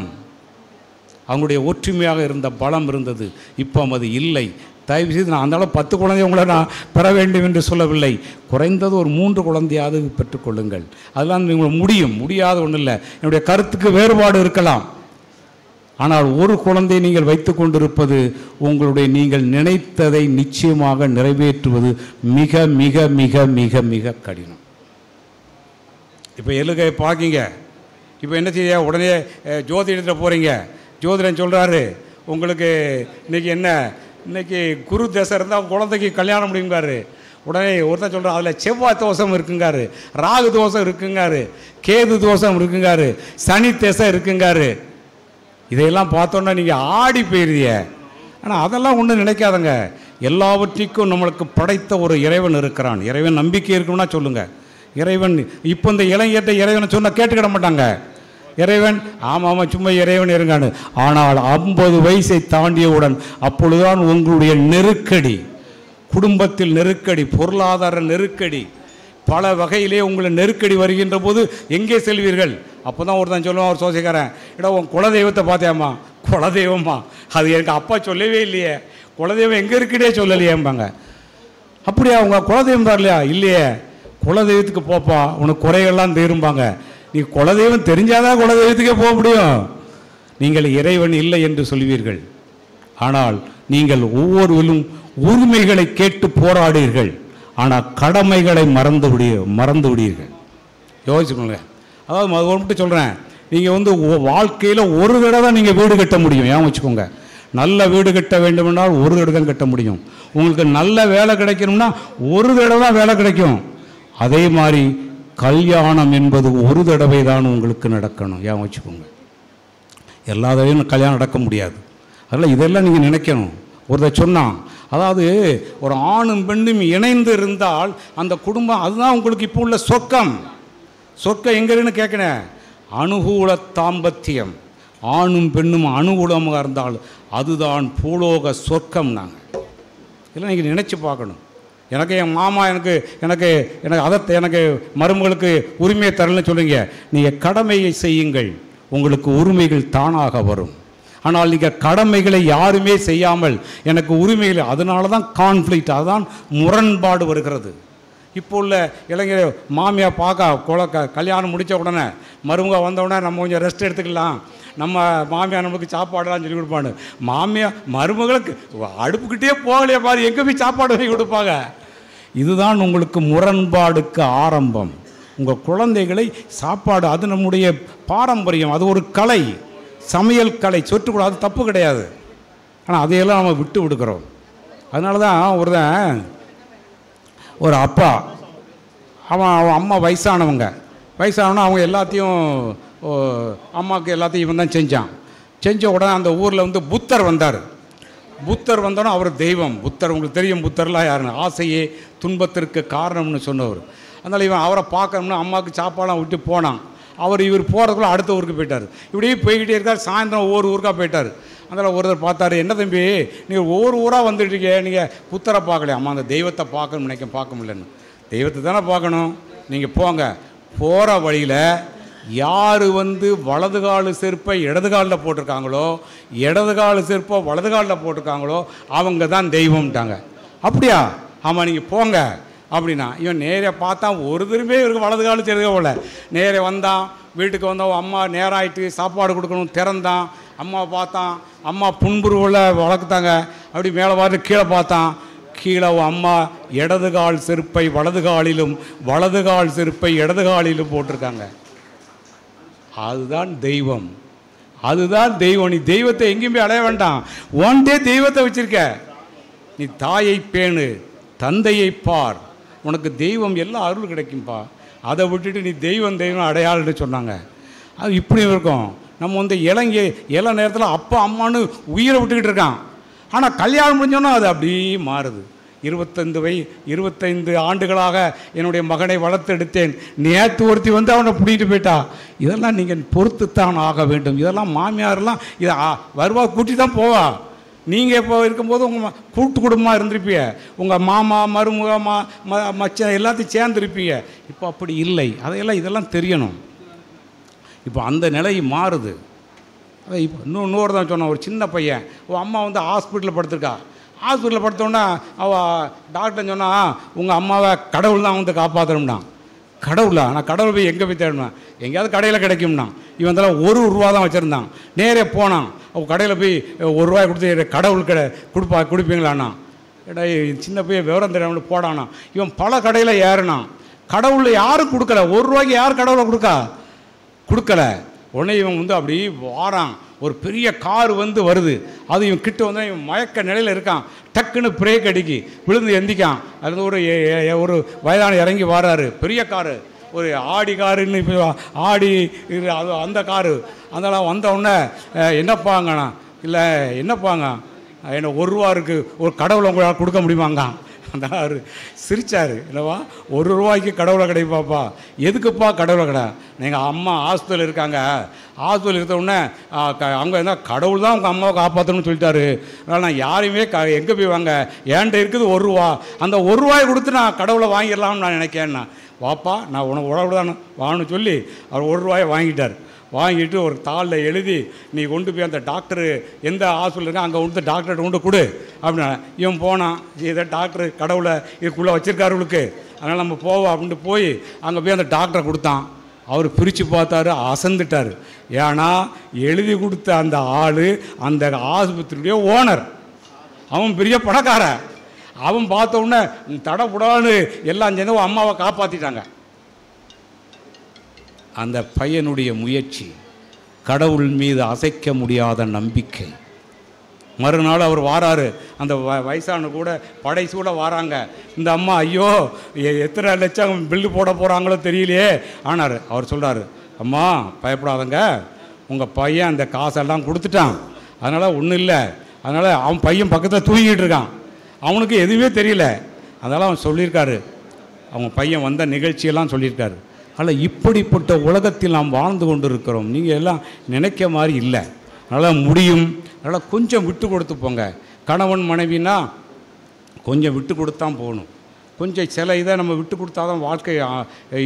அவங்களுடைய ஒற்றுமையாக இருந்த பலம் இருந்தது. இப்போ அது இல்லை. தயவுசெய்து நான் அந்த 10 குழந்தைய உங்களை நான் பெற வேண்டும் என்று சொல்லவில்லை. குறைந்தது ஒரு 3 குழந்தையாவது பெற்றுக்கொள்ளுங்கள். அதெல்லாம் உங்களுக்கு முடியாத ஒன்றும் இல்லை. என்னுடைய கருத்துக்கு வேறுபாடு இருக்கலாம். ஆனால் ஒரு குழந்தையை நீங்கள் வைத்து கொண்டிருப்பது உங்களுடைய நீங்கள் நினைத்ததை நிச்சயமாக நிறைவேற்றுவது மிக மிக மிக மிக மிக கடினம். இப்போ எழுகை பார்க்கிங்க. இப்போ என்ன செய்ய, உடனே ஜோதிடத்தில் போகிறீங்க. ஜோதிடன் சொல்கிறாரு, உங்களுக்கு இன்னைக்கு குரு தசை இருந்தால் குழந்தைக்கு கல்யாணம் முடியுங்காரு. உடனே ஒருத்தர் சொல்கிறார், அதில் செவ்வாய் தோஷம் இருக்குங்காரு, ராகு தோஷம் இருக்குங்காரு, கேது தோஷம் இருக்குங்காரு, சனி தசை இருக்குங்காரு. இதையெல்லாம் பார்த்தோன்னா நீங்கள் ஆடி போயிருதிய. ஆனால் அதெல்லாம் ஒன்றும் நினைக்காதங்க. எல்லாவற்றிற்கும் நம்மளுக்கு படைத்த ஒரு இறைவன் இருக்கிறான். இறைவன் நம்பிக்கை இருக்கணும்னா சொல்லுங்கள். இறைவன் இப்போ இந்த இளைஞர்கிட்ட இறைவனை சொன்னால் கேட்டுக்கிட மாட்டாங்க. இறைவன் ஆமாம் சும்மா இறைவன் இருங்கானு. ஆனால் 50 வயசை தாண்டியவுடன் அப்பொழுதுதான் உங்களுடைய நெருக்கடி, குடும்பத்தில் நெருக்கடி, பொருளாதார நெருக்கடி, பல வகையிலே உங்களை நெருக்கடி வருகின்ற போது எங்கே செல்வீர்கள்? அப்போ தான் ஒருத்தன் சொல்லுவான், ஒரு சோசிக்காரன், உன் குலதெய்வத்தை பார்த்தேம்மா. குலதெய்வம்மா? அது எனக்கு அப்பா சொல்லவே இல்லையே. குலதெய்வம் எங்கே இருக்குன்னே சொல்லலையேம்பாங்க. அப்படியா, உங்க குலதெய்வம் வரலையா? இல்லையே. குலதெய்வத்துக்கு போப்பா, உனக்கு குறைகள்லாம் தீரும்பாங்க. நீ குலதெய்வம் தெரிஞ்சாதான் குலதெய்வத்துக்கே போக முடியும். நீங்கள் இறைவன் இல்லை என்று சொல்வீர்கள். ஆனால் நீங்கள் ஒவ்வொருவரும் உரிமைகளை கேட்டு போராடுவீர்கள். ஆனால் கடமைகளை மறந்து விடுவீர்கள். யோசிச்சுக்கோங்க. அதாவது மட்டும் சொல்கிறேன், நீங்கள் வாழ்க்கையில் ஒரு தடவை தான் நீங்கள் வீடு கட்ட முடியும். ஏன் வச்சுக்கோங்க, நல்ல வீடு கட்ட வேண்டுமென்றால் ஒரு தடவை தான் கட்ட முடியும். உங்களுக்கு நல்ல வேலை கிடைக்கணும்னா ஒரு தடவை தான் வேலை கிடைக்கும். அதே மாதிரி கல்யாணம் என்பது ஒரு தடவை தான் உங்களுக்கு நடக்கணும். ஏன் வச்சுக்கோங்க, எல்லா தடவையும் கல்யாணம் நடக்க முடியாது. அதனால் இதெல்லாம் நீங்கள் நினைக்கணும். ஒருத்தர் சொன்னான், அதாவது ஒரு ஆணும் பெண்ணும் இணைந்து இருந்தால் அந்த குடும்பம், அதுதான் உங்களுக்கு இப்போ உள்ள சொர்க்கம். சொர்க்கம் எங்கன்னு கேட்குறேன். அனுகூல தாம்பத்தியம், ஆணும் பெண்ணும் அனுகூலமாக இருந்தால் அதுதான் பூலோக சொர்க்கம். நாங்கள் இதெல்லாம் நீங்கள் நினச்சி பார்க்கணும். எனக்கு என் மாமா எனக்கு மருமகளுக்கு உரிமையை தரலன்னு சொல்லுங்க. நீங்கள் கடமையை செய்யுங்கள், உங்களுக்கு உரிமைகள் தானாக வரும். ஆனால் நீங்கள் கடமைகளை யாருமே செய்யாமல் எனக்கு உரிமைகள், அதனால தான் கான்ஃப்ளிக்ட், அதுதான் முரண்பாடு வருகிறது. இப்போ உள்ள இளைஞர் மாமியா பார்க்க கல்யாணம் முடித்த உடனே மருமக வந்த உடனே நம்ம கொஞ்சம் ரெஸ்ட் எடுத்துக்கலாம், நம்ம மாமியா நம்மளுக்கு சாப்பாடெல்லாம் சொல்லி கொடுப்பான்னு. மாமியா மருமகளுக்கு அடுப்புக்கிட்டே போகலையே பாரு, எங்கே போய் சாப்பாடு வாங்கி கொடுப்பாங்க. இதுதான் உங்களுக்கு முரண்பாடுக்கு ஆரம்பம். உங்கள் குழந்தைகளை சாப்பாடு, அது நம்முடைய பாரம்பரியம், அது ஒரு கலை, சமையல் கலை, சொற்றுக்கூடாது, அது தப்பு கிடையாது. ஆனால் அதையெல்லாம் நம்ம விட்டு விடுக்கிறோம். அதனால தான் ஒரு அப்பா, அவன் அம்மா வயசானவங்க அவங்க எல்லாத்தையும், அம்மாவுக்கு எல்லாத்தையும் இவன் தான் செஞ்ச உடனே அந்த ஊரில் புத்தர் வந்தார். புத்தர் வந்தோன்னா அவர் தெய்வம். புத்தர் உங்களுக்கு தெரியும், புத்தர்லாம் யாருன்னு, ஆசையே துன்பத்திற்கு காரணம்னு சொன்னவர். அதனால் இவன் அவரை பார்க்கணும்னு அம்மாவுக்கு சாப்பாடெலாம் விட்டு போனான். இவர் போகிறதுக்குள்ள அடுத்த ஊருக்கு போயிட்டார். இப்படியே போய்கிட்டே இருக்கார். சாயந்தரம் ஒவ்வொரு ஊருக்காக போயிட்டார். அதில் ஒருத்தர் பார்த்தாரு, என்ன தம்பி நீங்கள் ஒவ்வொரு ஊராக வந்துட்டுருக்கீங்க, நீங்கள் புத்தரை பார்க்கலையா? அம்மா அந்த தெய்வத்தை பார்க்கணும்னு நினைக்க பார்க்க முடியலன்னு. தெய்வத்தை தானே பார்க்கணும், நீங்கள் போங்க. போகிற வழியில் யார் வலது கால் செருப்பை இடது காலில் போட்டிருக்காங்களோ, இடது கால் செருப்பை வலது காலில் போட்டிருக்காங்களோ அவங்க தான் தெய்வம்ட்டாங்க. அப்படியா? ஆமாம், நீங்கள் போங்க அப்படின்னா. இவன் நேரே பார்த்தா ஒரு திரும்பி இவருக்கு வலது கால் தெரிஞ்ச போல நேரே வந்தான். வீட்டுக்கு வந்தான், அம்மா நேரம் ஆகிட்டு சாப்பாடு கொடுக்கணும், திறந்தான். அம்மாவை பார்த்தான், அம்மா புன்புருவில் வளர்க்குத்தாங்க. அப்படி மேலே பார்த்து கீழே பார்த்தான். கீழே அம்மா இடது கால் செருப்பை வலது காலிலும் வலது கால் செருப்பை இடது காலிலும் போட்டிருக்காங்க. அதுதான் தெய்வம், அதுதான் தெய்வம். நீ தெய்வத்தை எங்கேயுமே அடைய வேண்டாம், ஒன்டே தெய்வத்தை வச்சிருக்க. நீ தாயை பேணு, தந்தையை பார், உனக்கு தெய்வம் எல்லாம் அருள் கிடைக்கும்பா. அதை விட்டுட்டு நீ தெய்வம் தெய்வம் அடையாளன்னு சொன்னாங்க. அது இப்படி இருக்கும். நம்ம இள நேரத்தில் அப்பா அம்மானு உயிரை விட்டுக்கிட்டு இருக்கான். ஆனால் கல்யாணம் முடிஞ்சோன்னா அது அப்படியே மாறுது. 25 ஆண்டுகளாக என்னுடைய மகனை வளர்த்தெடுத்தேன், நேற்று ஒருத்தி அவனை பிடிக்கிட்டு போயிட்டா. இதெல்லாம் நீங்கள் பொறுத்துத்தான் ஆக வேண்டும். இதெல்லாம் மாமியாரெல்லாம் இதை வருவா, கூட்டி தான் போவா. நீங்கள் இப்போ இருக்கும்போது உங்கள் கூட்டு குடும்பமாக இருந்திருப்பீங்க, உங்கள் மாமா மருமக மச்சான் எல்லாத்தையும் சேர்ந்துருப்பீங்க. இப்போ அப்படி இல்லை. இதெல்லாம் தெரியணும். இப்போ அந்த நிலை மாறுது. அதை இப்போ இன்னொரு தான் சொன்னான். ஒரு சின்ன பையன், அம்மா ஹாஸ்பிட்டலில் படுத்திருக்கா. ஹாஸ்பிட்டலில் படுத்தோன்னா அவள் டாக்டர் சொன்னால் உங்கள் அம்மாவை கடவுள் தான் காப்பாற்றணும்னா. கடவுளா? நான் கடவுள் போய் எங்கே போய் தேடணும், எங்கேயாவது கடையில் கிடைக்கும்னா. இவன் ₹1 தான் வச்சுருந்தான். நேரே போனான். அவள் கடையில் போய் ₹1 கொடுத்து கடவுள் கொடுப்பீங்களாண்ணா. ஏடா சின்ன பையன் விவரம் தெரியாமல் போடானா. இவன் பல கடையில் ஏறினான். கடவுளில் யாரும் கொடுக்கல. ₹1 யார் கடவுளை கொடுக்கல. உடனே இவன் அப்படி வாரான். ஒரு பெரிய கார் வருது. அது இவன் கிட்ட இவன் மயக்க நிலையில் இருக்கான். டக்குன்னு பிரேக் அடிக்கி விழுந்து எந்திக்கான். அது ஒரு வயதான இறங்கி வராரு. பெரிய காரு, ஒரு ஆடி காருன்னு ஆடி அது அந்த காரு. அதெல்லாம் வந்தவுடனே என்னப்பாங்கண்ணா, இல்லை என்னப்பாங்க, என்ன ₹1 இருக்குது, ஒரு கடவுளை உங்களால் கொடுக்க முடியுமாங்க? அந்த ஆறு சிரிச்சார். இல்லைவா, ₹1 கடவுளை கிடைப்பாப்பா. எதுக்குப்பா கடவுளை கடை? நீங்கள் அம்மா ஹாஸ்பிட்டல் இருக்காங்க, ஹாஸ்பிட்டல் இருந்தவுடனே அங்கே என்ன கடவுள் தான் உங்கள் அம்மாவை காப்பாற்றணும்னு சொல்லிட்டாரு. அதனால் நான் யாரையுமே எங்கே போய் வாங்க, ஏன்ட்ட இருக்குது ₹1. அந்த ₹1 கொடுத்து நான் கடவுளை வாங்கிடலாம்னு நான் நினைக்கிறேன்னா. வாப்பா நான் உனக்கு உடம்பு தானே வான்னு சொல்லி அவர் ₹1 வாங்கிட்டார். வாங்கிட்டு ஒரு தாளில் எழுதி நீ கொண்டு போய் அந்த டாக்டரு எந்த ஹாஸ்பிட்டல் இருக்கா அங்கே டாக்டர்கிட்ட கொடு அப்படின்னா. இவன் போனான். இதை டாக்டரு கடவுளை இதுக்குள்ளே வச்சுருக்காரு உங்களுக்கு, அதனால் நம்ம போவோம் அப்படின்ட்டு போய் அங்கே போய் அந்த டாக்டரை கொடுத்தான். அவர் பிரித்து பார்த்தாரு, அசந்துட்டார். ஏன்னா எழுதி கொடுத்த அந்த ஆள் அந்த ஆஸ்பத்திரியுடைய ஓனர், அவன் பெரிய பணக்காரன். அவன் பார்த்த உடனே தடப்புடான்னு எல்லாம் சேர்ந்து அம்மாவை காப்பாற்றிட்டாங்க. அந்த பையனுடைய முயற்சி, கடவுள் மீது அசைக்க முடியாத நம்பிக்கை. மறுநாள் அவர் வாராரு. அந்த வயசான கூட படைசூட வாராங்க. இந்த அம்மா ஐயோ எத்தனை லட்சம் பில்லு போட போகிறாங்களோ தெரியலையே ஆனார். அவர் சொல்கிறாரு, அம்மா பயப்படாதங்க, உங்கள் பையன் அந்த காசெல்லாம் கொடுத்துட்டான், அதனால் ஒன்றும் இல்லை. அதனால் அவன் பையன் பக்கத்தில் தூங்கிட்டு இருக்கான், அவனுக்கு எதுவுமே தெரியல. அதனால் அவன் சொல்லியிருக்காரு, அவங்க பையன் வந்த நிகழ்ச்சியெல்லாம் சொல்லியிருக்காரு. அதில் இப்படிப்பட்ட உலகத்தில் நாம் வாழ்ந்து கொண்டு இருக்கிறோம். நீங்கள் எல்லாம் நினைக்க மாதிரி இல்லை. அதனால் முடியும். அதனால் கொஞ்சம் விட்டு கொடுத்து போங்க. கணவன் மனைவினா கொஞ்சம் விட்டு கொடுத்தான் போகணும். கொஞ்சம் சில இதை நம்ம விட்டு கொடுத்தா தான் வாழ்க்கை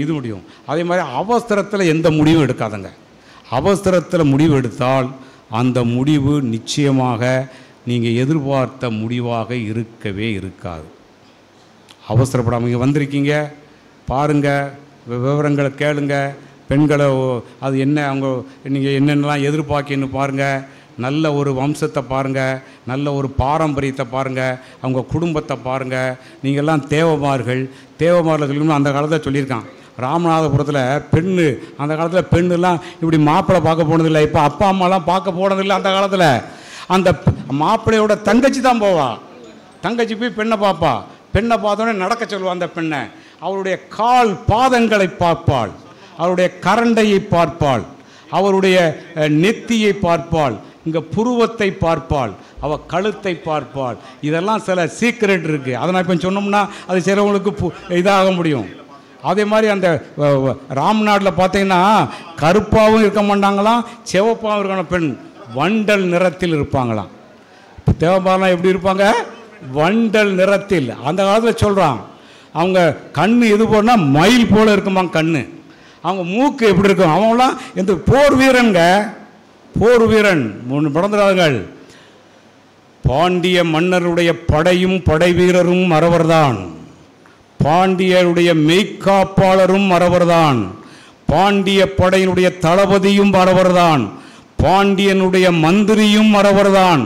இது முடியும். அதே மாதிரி அவசரத்தில் எந்த முடிவும் எடுக்காதங்க. அவசரத்தில் முடிவு எடுத்தால் அந்த முடிவு நிச்சயமாக நீங்கள் எதிர்பார்த்த முடிவாக இருக்கவே இருக்காது. அவசரப்படாமல் இங்கே வந்திருக்கீங்க, பாருங்கள், விவரங்களை கேளுங்க. பெண்களை அது என்ன, அவங்க நீங்கள் என்னென்னலாம் எதிர்பார்க்கின்னு பாருங்கள். நல்ல ஒரு வம்சத்தை பாருங்கள், நல்ல ஒரு பாரம்பரியத்தை பாருங்கள், அவங்க குடும்பத்தை பாருங்கள். நீங்கள்லாம் தேவமார்கள். தேவமாரில் சொல்லணும்னு அந்த காலத்தில் சொல்லியிருக்கான். ராமநாதபுரத்தில் பெண்ணு, அந்த காலத்தில் பெண்ணுலாம் இப்படி மாப்பிள்ளை பார்க்க போனதில்லை. இப்போ அப்பா அம்மாலாம் பார்க்க போனதில்லை. அந்த காலத்தில் அந்த மாப்பிள்ளையோட தங்கச்சி தான் போவா. தங்கச்சி போய் பெண்ணை பார்ப்பா. பெண்ணை பார்த்தோன்னே நடக்க சொல்லுவாள். அந்த பெண்ணை அவருடைய கால் பாதங்களை பார்ப்பாள், அவருடைய கரண்டையை பார்ப்பாள், அவருடைய நெத்தியை பார்ப்பாள், இங்கே புருவத்தை பார்ப்பாள், அவள் கழுத்தை பார்ப்பாள். இதெல்லாம் சில சீக்ரெட் இருக்குது. அதை நான் இப்போ சொன்னோம்னா அது சிலவங்களுக்கு இதாக முடியும். அதே மாதிரி அந்த ராம்நாட்டில் பார்த்தீங்கன்னா கருப்பாகவும் இருக்க மாட்டாங்களாம், சிவப்பாகவும் இருக்கணும் பெண். வண்டல் நிறத்தில் இருப்பாங்களாம். இப்போ தேவமாரெலாம் எப்படி இருப்பாங்க? வண்டல் நிறத்தில். அந்த காலத்தில் சொல்கிறான். அவங்க கண் எது போனால் மயில் போல் இருக்குமா கண். அவங்க மூக்கு எப்படி இருக்கும்? அவங்களாம் இந்த போர் வீரன்க, போர் வீரன் பிறந்தார்கள். பாண்டிய மன்னருடைய படையும் படை வீரரும் மறவர்தான். பாண்டியருடைய மெய்க்காப்பாளரும் மறவர்தான். பாண்டிய படையினுடைய தளபதியும் மறவர்தான். பாண்டியனுடைய மந்திரியும் மறவர்தான்.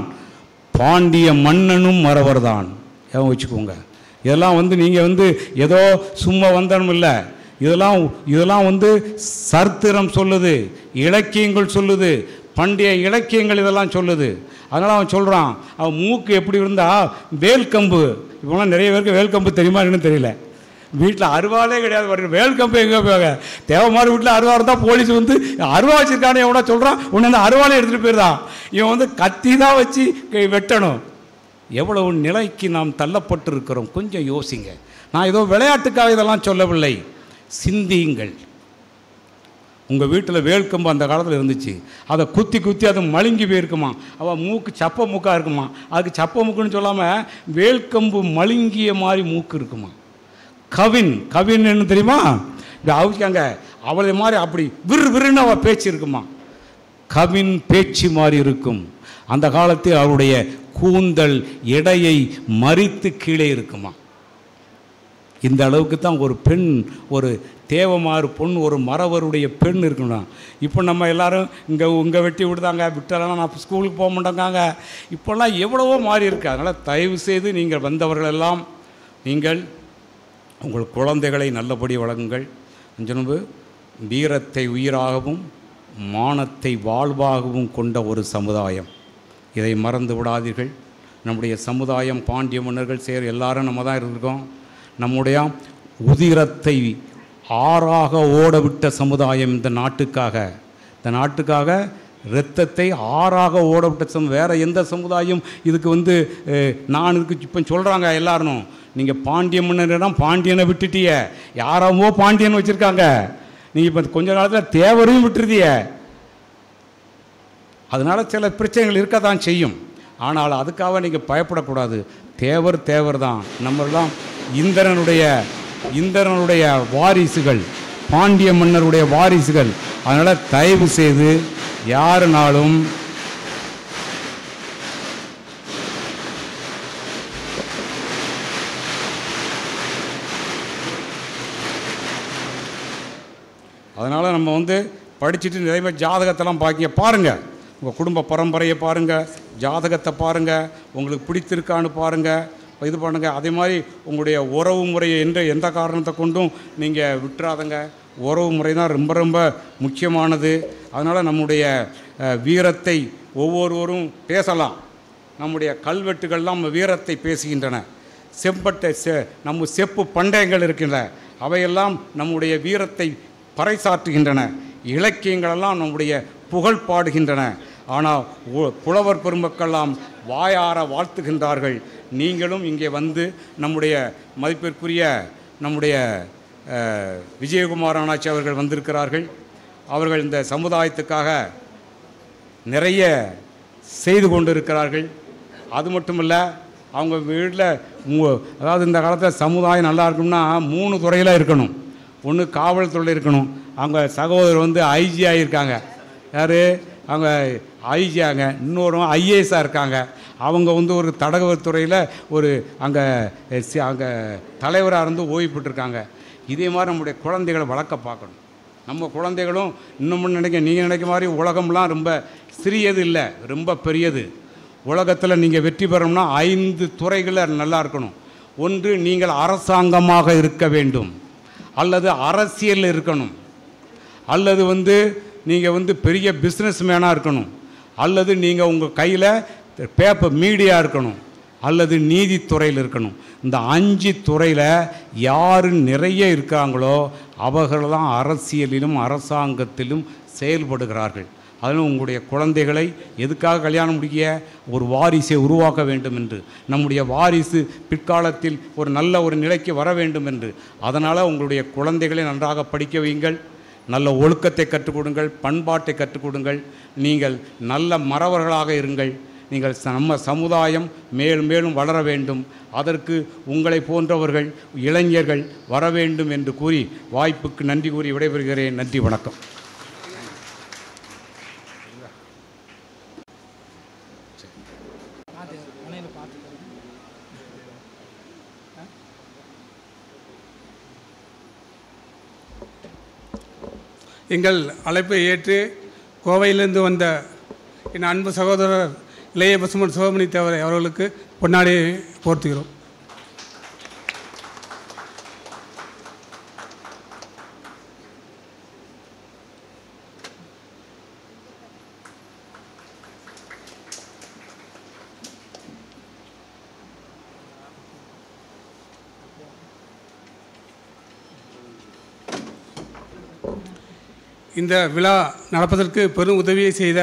பாண்டிய மன்னனும் மறவர்தான். ஏன் வச்சுக்கோங்க. இதெல்லாம் நீங்கள் ஏதோ சும்மா வந்தனும் இல்லை. இதெல்லாம் சரித்திரம் சொல்லுது, இலக்கியங்கள் சொல்லுது, பண்டைய இலக்கியங்கள் இதெல்லாம் சொல்லுது. அதனால் அவன் சொல்கிறான், அவன் மூக்கு எப்படி இருந்தால் வேல்கம்பு. இப்போலாம் நிறைய பேருக்கு வேல்கம்பு தெரியுமா என்னன்னு தெரியல. வீட்டில் அருவாலே கிடையாது. வேல்கம்பு எங்கே போவாங்க? தேவமாரி வீட்டில் அருவா இருந்தால் போலீஸ் அருவா வச்சுருக்கானே எவனா சொல்கிறான், உன்னை அந்த அருவாலே எடுத்துகிட்டு போயிருந்தான். இவன் கத்தி தான் வச்சு வெட்டணும். எவ்வளவு நிலைக்கு நாம் தள்ளப்பட்டிருக்கிறோம். கொஞ்சம் யோசிங்க. நான் ஏதோ விளையாட்டுக்காக இதெல்லாம் சொல்லவில்லை. சிந்தியுங்கள். உங்கள் வீட்டில் வேல்கம்பு அந்த காலத்தில் இருந்துச்சு. அதை குத்தி அது மழுங்கி போயிருக்குமா. அவள் மூக்கு சப்ப மூக்காக இருக்குமா. அதுக்கு சப்ப மூக்குன்னு சொல்லாமல் வேல்கம்பு மழுங்கிய மாதிரி மூக்கு இருக்குமா. கவின் என்ன தெரியுமா? அவிக்காங்க அவளை மாதிரி அப்படி விறுன்னு அவள் பேச்சு இருக்குமா. கவின் பேச்சு மாதிரி இருக்கும். அந்த காலத்தில் அவருடைய கூந்தல் எடையை மறித்து கீழே இருக்குமா. இந்த அளவுக்கு தான் ஒரு பெண், ஒரு தேவமாறு பொண்ணு, ஒரு மறவருடைய பெண் இருக்கணும். இப்போ நம்ம எல்லோரும் இங்கே வெட்டி விடுதாங்க, விட்டாலாம் நான் ஸ்கூலுக்கு போக மாட்டேங்காங்க. இப்போல்லாம் எவ்வளவோ மாறி இருக்கு. அதனால் தயவு செய்து நீங்கள் வந்தவர்களெல்லாம் நீங்கள் உங்கள் குழந்தைகளை நல்லபடி வழங்குங்கள். அஞ்சனு வீரத்தை உயிராகவும் மானத்தை வாழ்வாகவும் கொண்ட ஒரு சமுதாயம். இதை மறந்து விடாதீர்கள். நம்முடைய சமுதாயம் பாண்டிய மன்னர்கள் எல்லாரும் நம்ம தான் இருந்திருக்கோம். நம்முடைய உதிரத்தை ஆறாக ஓடவிட்ட சமுதாயம் இந்த நாட்டுக்காக இரத்தத்தை ஆறாக ஓடவிட்ட வேறு எந்த சமுதாயம் இதுக்கு நான் இதுக்கு இப்போ சொல்கிறாங்க எல்லாரும், நீங்கள் பாண்டிய மன்னரிடம் பாண்டியனை விட்டுட்டிய, யாராவோ பாண்டியன் வச்சுருக்காங்க, நீங்கள் இப்போ கொஞ்ச காலத்தில் தேவரையும் விட்டுருதிய. அதனால் சில பிரச்சனைகள் இருக்க தான் செய்யும். ஆனால் அதுக்காக நீங்கள் பயப்படக்கூடாது. தேவர் தான். நம்மெல்லாம் இந்திரனுடைய வாரிசுகள், பாண்டிய மன்னருடைய வாரிசுகள். அதனால் தயவு செய்து யாருனாலும் அதனால் நம்ம படிச்சுட்டு நிறைய ஜாதகத்தெல்லாம் பாருங்கள். உங்கள் குடும்ப பரம்பரையை பாருங்கள், ஜாதகத்தை பாருங்கள், உங்களுக்கு பிடித்திருக்கான்னு பாருங்கள், இது பண்ணுங்கள். அதே மாதிரி உங்களுடைய உறவு முறையை எந்த காரணத்தை கொண்டும் நீங்கள் விட்டுறாதங்க. உறவு முறை தான் ரொம்ப ரொம்ப முக்கியமானது. அதனால் நம்முடைய வீரத்தை ஒவ்வொருவரும் பேசலாம். நம்முடைய கல்வெட்டுகள்லாம் நம்ம வீரத்தை பேசுகின்றன. நம்ம செப்பு பண்டயங்கள் இருக்கின்றன, அவையெல்லாம் நம்முடைய வீரத்தை பறைசாற்றுகின்றன. இலக்கியங்களெல்லாம் நம்முடைய புகழ் பாடுகின்றன. ஆனால் புலவர் பெருமக்கெல்லாம் வாயார வாழ்த்துகின்றார்கள். நீங்களும் இங்கே நம்முடைய மதிப்பிற்குரிய நம்முடைய விஜயகுமார் ஆனாச்சி அவர்கள் வந்திருக்கிறார்கள். அவர்கள் இந்த சமுதாயத்துக்காக நிறைய செய்து கொண்டு இருக்கிறார்கள். அது மட்டுமல்ல, அவங்க வீட்டில் அதாவது இந்த காலத்தில் சமுதாயம் நல்லா இருக்கும்னா 3 துறையில் இருக்கணும். ஒன்று காவல்துறை இருக்கணும். அவங்க சகோதரர் ஐஜி ஆகியிருக்காங்க. யார்? அவங்க ஐஜியாங்க. இன்னொரு ஐஏஎஸ்ஸாக இருக்காங்க. அவங்க ஒரு தடகத்துறையில் அங்கே தலைவராக இருந்து ஓய்வு பெற்றிருக்காங்க. இதே மாதிரி நம்முடைய குழந்தைகளை வளர்க்க பார்க்கணும். நம்ம குழந்தைகளும் இன்னமும் நீங்கள் நினைக்க மாதிரி உலகம்லாம் ரொம்ப சிறியது இல்லை, ரொம்ப பெரியது. உலகத்தில் நீங்கள் வெற்றி பெறணும்னா 5 துறைகளில் நல்லா இருக்கணும். ஒன்று, நீங்கள் அரசாங்கமாக இருக்க வேண்டும், அல்லது அரசியல் இருக்கணும், அல்லது நீங்கள் பெரிய பிஸ்னஸ் மேனாக இருக்கணும், அல்லது நீங்கள் உங்கள் கையில் பேப்பர் மீடியா இருக்கணும், அல்லது நீதித்துறையில் இருக்கணும். இந்த 5 துறையில் யார் நிறைய இருக்காங்களோ அவர்கள் தான் அரசியலிலும் அரசாங்கத்திலும் செயல்படுகிறார்கள். அதில் உங்களுடைய குழந்தைகளை எதுக்காக கல்யாணம் முடிக்க? ஒரு வாரிசை உருவாக்க வேண்டும் என்று, நம்முடைய வாரிசு பிற்காலத்தில் ஒரு நல்ல ஒரு நிலைக்கு வர வேண்டும் என்று. அதனால் உங்களுடைய குழந்தைகளை நன்றாக படிக்க வையுங்கள். நல்ல ஒழுக்கத்தை கற்றுக் கொடுங்கள், பண்பாட்டை கற்றுக் கொடுங்கள். நீங்கள் நல்ல மறவர்களாக இருங்கள். நீங்கள் நம்ம சமுதாயம் மேலும் மேலும் வளர வேண்டும். அதற்கு உங்களை போன்றவர்கள் இளைஞர்கள் வர வேண்டும் என்று கூறி வாய்ப்புக்கு நன்றி கூறி விடைபெறுகிறேன். நன்றி, வணக்கம். எங்கள் அழைப்பை ஏற்று கோவையிலிருந்து வந்த என் அன்பு சகோதரர் இளைய பசுமன் சிவமணி தேவர் அவர்களுக்கு பொன்னாடியை போர்த்துகிறோம். இந்த விழா நடப்பதற்கு பெரும் உதவியை செய்த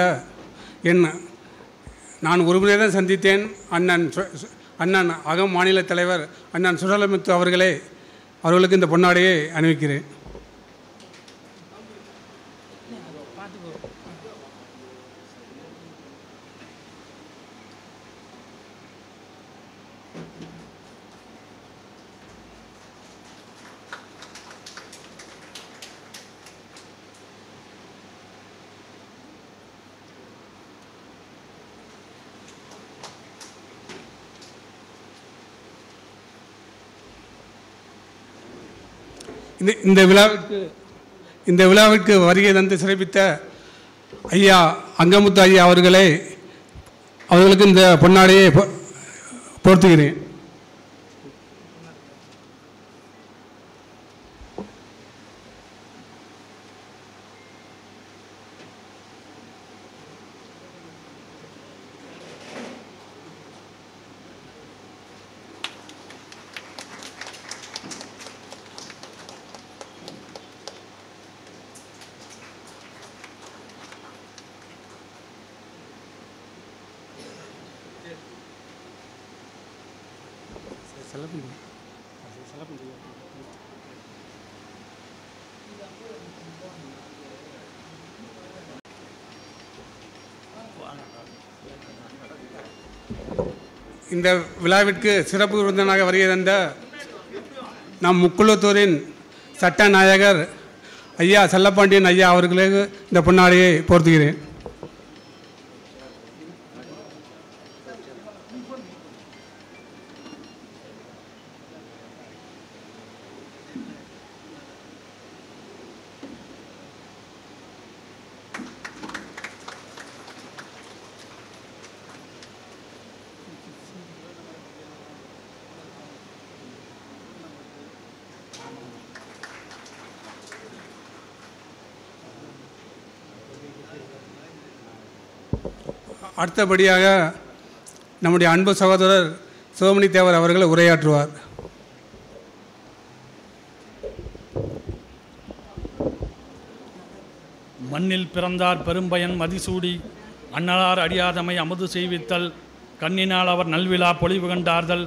நான் ஒரு முறை தான் சந்தித்தேன். அண்ணன் அகம் மாநில தலைவர் அண்ணன் சுடலமுத்து அவர்களுக்கு இந்த பொன்னாடையை அணிவிக்கிறேன். இந்த விழாவிற்கு வருகை தந்து சிறப்பித்த ஐயா அங்கமுத்து ஐயா அவர்களுக்கு இந்த பொன்னாடையை போர்த்துகிறேன். இந்த விழாவிற்கு சிறப்பு விருந்தினராக வருகை தந்த நம் முக்குளத்தூரின் சட்ட நாயகர் ஐயா செல்லப்பாண்டியன் ஐயா அவர்களுக்கு இந்த பொன்னாடையை போர்த்துகிறேன். அடுத்தபடியாக நம்முடைய அன்பு சகோதரர் சிவமணி தேவர் அவர்கள் உரையாற்றுவார். மண்ணில் பிறந்தார் பெரும்பயன் மதிசூடி அண்ணலார் அடியாதமை அமுது செய்வித்தல் கண்ணினால் அவர் நல்விழா பொலிவு கண்டார்தல்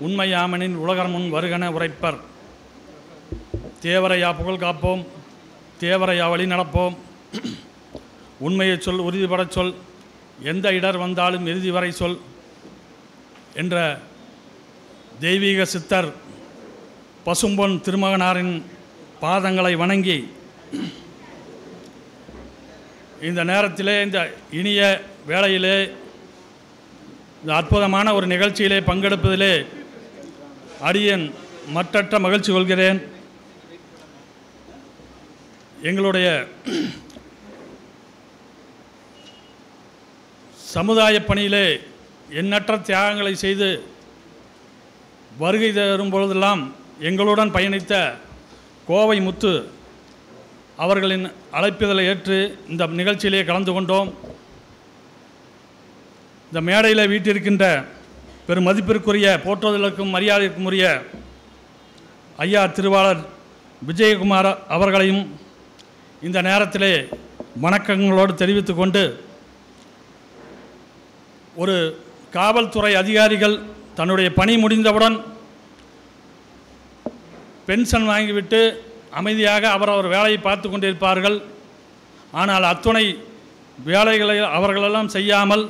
உண்மையாமனின் உலகமுன் வருகன உரைப்பர். தேவரையா புகழ் காப்போம், தேவரையா வழி நடப்போம், உண்மையை சொல் உறுதிபடச் சொல், எந்த இடர் வந்தாலும் இறுதி வரை சொல் என்ற தெய்வீக சித்தர் பசும்பொன் திருமகனாரின் பாதங்களை வணங்கி இந்த நேரத்திலே இந்த இனிய வேளையிலே இந்த அற்புதமான ஒரு நிகழ்ச்சியிலே பங்கெடுப்பதிலே அடியேன் மற்றற்ற மகிழ்ச்சி கொள்கிறேன். எங்களுடைய சமுதாய பணியிலே எண்ணற்ற தியாகங்களை செய்து வருகை தரும் பொழுதெல்லாம் எங்களுடன் பயணித்த கோவை முத்து அவர்களின் அழைப்புதலை ஏற்று இந்த நிகழ்ச்சியிலே கலந்து கொண்டோம். இந்த மேடையில் வீட்டிருக்கின்ற பெரும் மதிப்பிற்குரிய போற்றுதலுக்கும் மரியாதைக்கும் உரிய ஐயா திருவாளர் விஜயகுமார் அவர்களையும் இந்த நேரத்திலே வணக்கங்களோடு தெரிவித்து கொண்டு, ஒரு காவல்துறை அதிகாரிகள் தன்னுடைய பணி முடிந்தவுடன் பென்ஷன் வாங்கிவிட்டு அமைதியாக அவரவர் வேலையை பார்த்து கொண்டிருப்பார்கள். ஆனால் அத்துணை வேலைகளை அவர்களெல்லாம் செய்யாமல்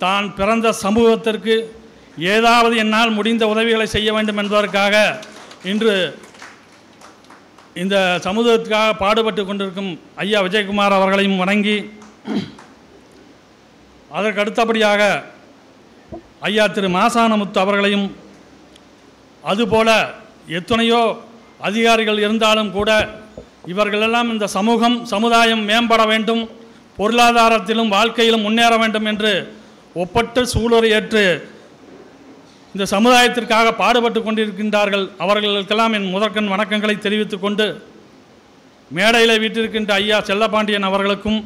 தான் பிறந்த சமூகத்திற்கு ஏதாவது என்னால் முடிந்த உதவிகளை செய்ய வேண்டும் என்பதற்காக இன்று இந்த சமூகத்துக்காக பாடுபட்டு கொண்டிருக்கும் ஐயா விஜயகுமார் அவர்களையும் வணங்கி, அதற்கு அடுத்தபடியாக ஐயா திரு மாசானமுத்து அவர்களையும், அதுபோல எத்தனையோ அதிகாரிகள் இருந்தாலும் கூட இவர்களெல்லாம் இந்த சமுதாயம் மேம்பட வேண்டும், பொருளாதாரத்திலும் வாழ்க்கையிலும் முன்னேற வேண்டும் என்று ஒப்பற்ற சூளுரை ஏற்று இந்த சமுதாயத்திற்காக பாடுபட்டு கொண்டிருக்கின்றார்கள். அவர்களுக்கெல்லாம் என் முதற்கண் வணக்கங்களை தெரிவித்துக் கொண்டு, மேடையில் வீட்டிருக்கின்ற ஐயா செல்லப்பாண்டியன் அவர்களுக்கும்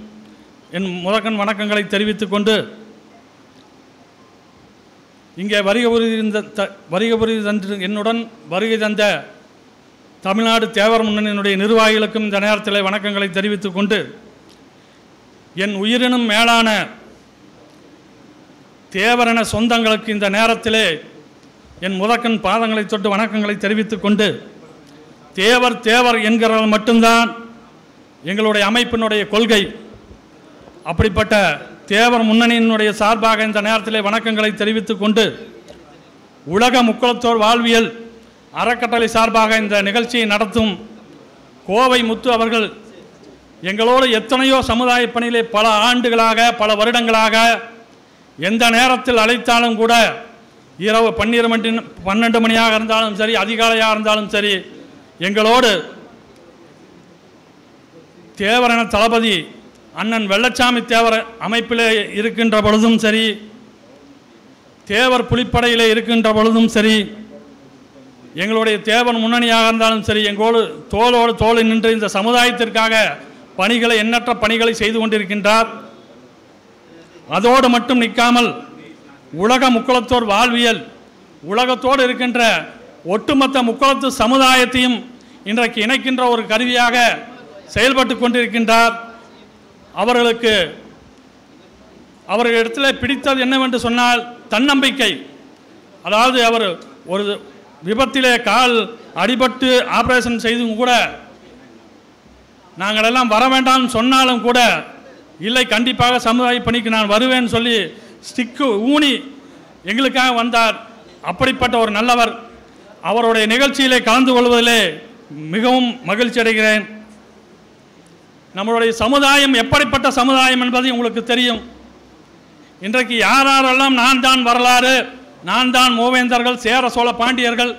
என் முதற்கண் வணக்கங்களை தெரிவித்துக் கொண்டு, இங்கே வருகை புரிந்து என்னுடன் வருகை தந்த தமிழ்நாடு தேவர் முன்னணியினுடைய நிர்வாகிகளுக்கும் இந்த நேரத்தில் வணக்கங்களை தெரிவித்துக் கொண்டு, என் உயிரினும் மேலான தேவரென சொந்தங்களுக்கு இந்த நேரத்திலே என் முதற்கண் பாதங்களை தொட்டு வணக்கங்களை தெரிவித்துக் கொண்டு, தேவர் என்கிறவர்கள் மட்டும்தான் எங்களுடைய அமைப்பினுடைய கொள்கை. அப்படிப்பட்ட தேவர் முன்னணியினுடைய சார்பாக இந்த நேரத்திலே வணக்கங்களை தெரிவித்துக் கொண்டு, உலக முக்குலத்தோர் வாழ்வியல் அறக்கட்டளை சார்பாக இந்த நிகழ்ச்சியை நடத்தும் கோவை முத்து அவர்கள் எங்களோடு எத்தனையோ சமுதாய பணியிலே பல ஆண்டுகளாக பல வருடங்களாக எந்த நேரத்தில் அழைத்தாலும் கூட, இரவு 12 மணியாக இருந்தாலும் சரி, அதிகாலையாக இருந்தாலும் சரி, எங்களோடு தேவரென தளபதி அண்ணன் வெள்ளச்சாமி தேவர் அமைப்பிலே இருக்கின்ற பொழுதும் சரி, தேவர் புலிப்படையிலே இருக்கின்ற பொழுதும் சரி, எங்களுடைய தேவர் முன்னணியாக இருந்தாலும் சரி, எங்களோடு தோளோடு தோள் நின்று இந்த சமுதாயத்திற்காக பணிகளை எண்ணற்ற பணிகளை செய்து கொண்டிருக்கின்றார். அதோடு மட்டும் நிற்காமல் உலக முக்குலத்தோர் வாழ்வியல், உலகத்தோடு இருக்கின்ற ஒட்டுமொத்த முக்குலத்து சமுதாயத்தையும் இன்றைக்கு இணைக்கின்ற ஒரு கருவியாக செயல்பட்டு கொண்டிருக்கின்றார். அவர்களிடத்தில் பிடித்தது என்னவென்று சொன்னால் தன்னம்பிக்கை. அதாவது அவர் ஒரு விபத்திலே கால் அடிபட்டு ஆபரேஷன் செய்தும் கூட நாங்கள் எல்லாம் வர வேண்டாம்னு சொன்னாலும் கூட, இல்லை கண்டிப்பாக சமுதாய பணிக்கு நான் வருவேன்னு சொல்லி ஸ்டிக்கு ஊனி எங்களுக்காக வந்தார். அப்படிப்பட்ட ஒரு நல்லவர். அவருடைய நிகழ்ச்சியிலே கலந்து கொள்வதிலே மிகவும் மகிழ்ச்சி அடைகிறேன். நம்மளுடைய சமுதாயம் எப்படிப்பட்ட சமுதாயம் என்பது உங்களுக்கு தெரியும். இன்றைக்கு யாரெல்லாம் நான் தான் வரலாறு, நான் தான் மூவேந்தர்கள், சேர சோழ பாண்டியர்கள்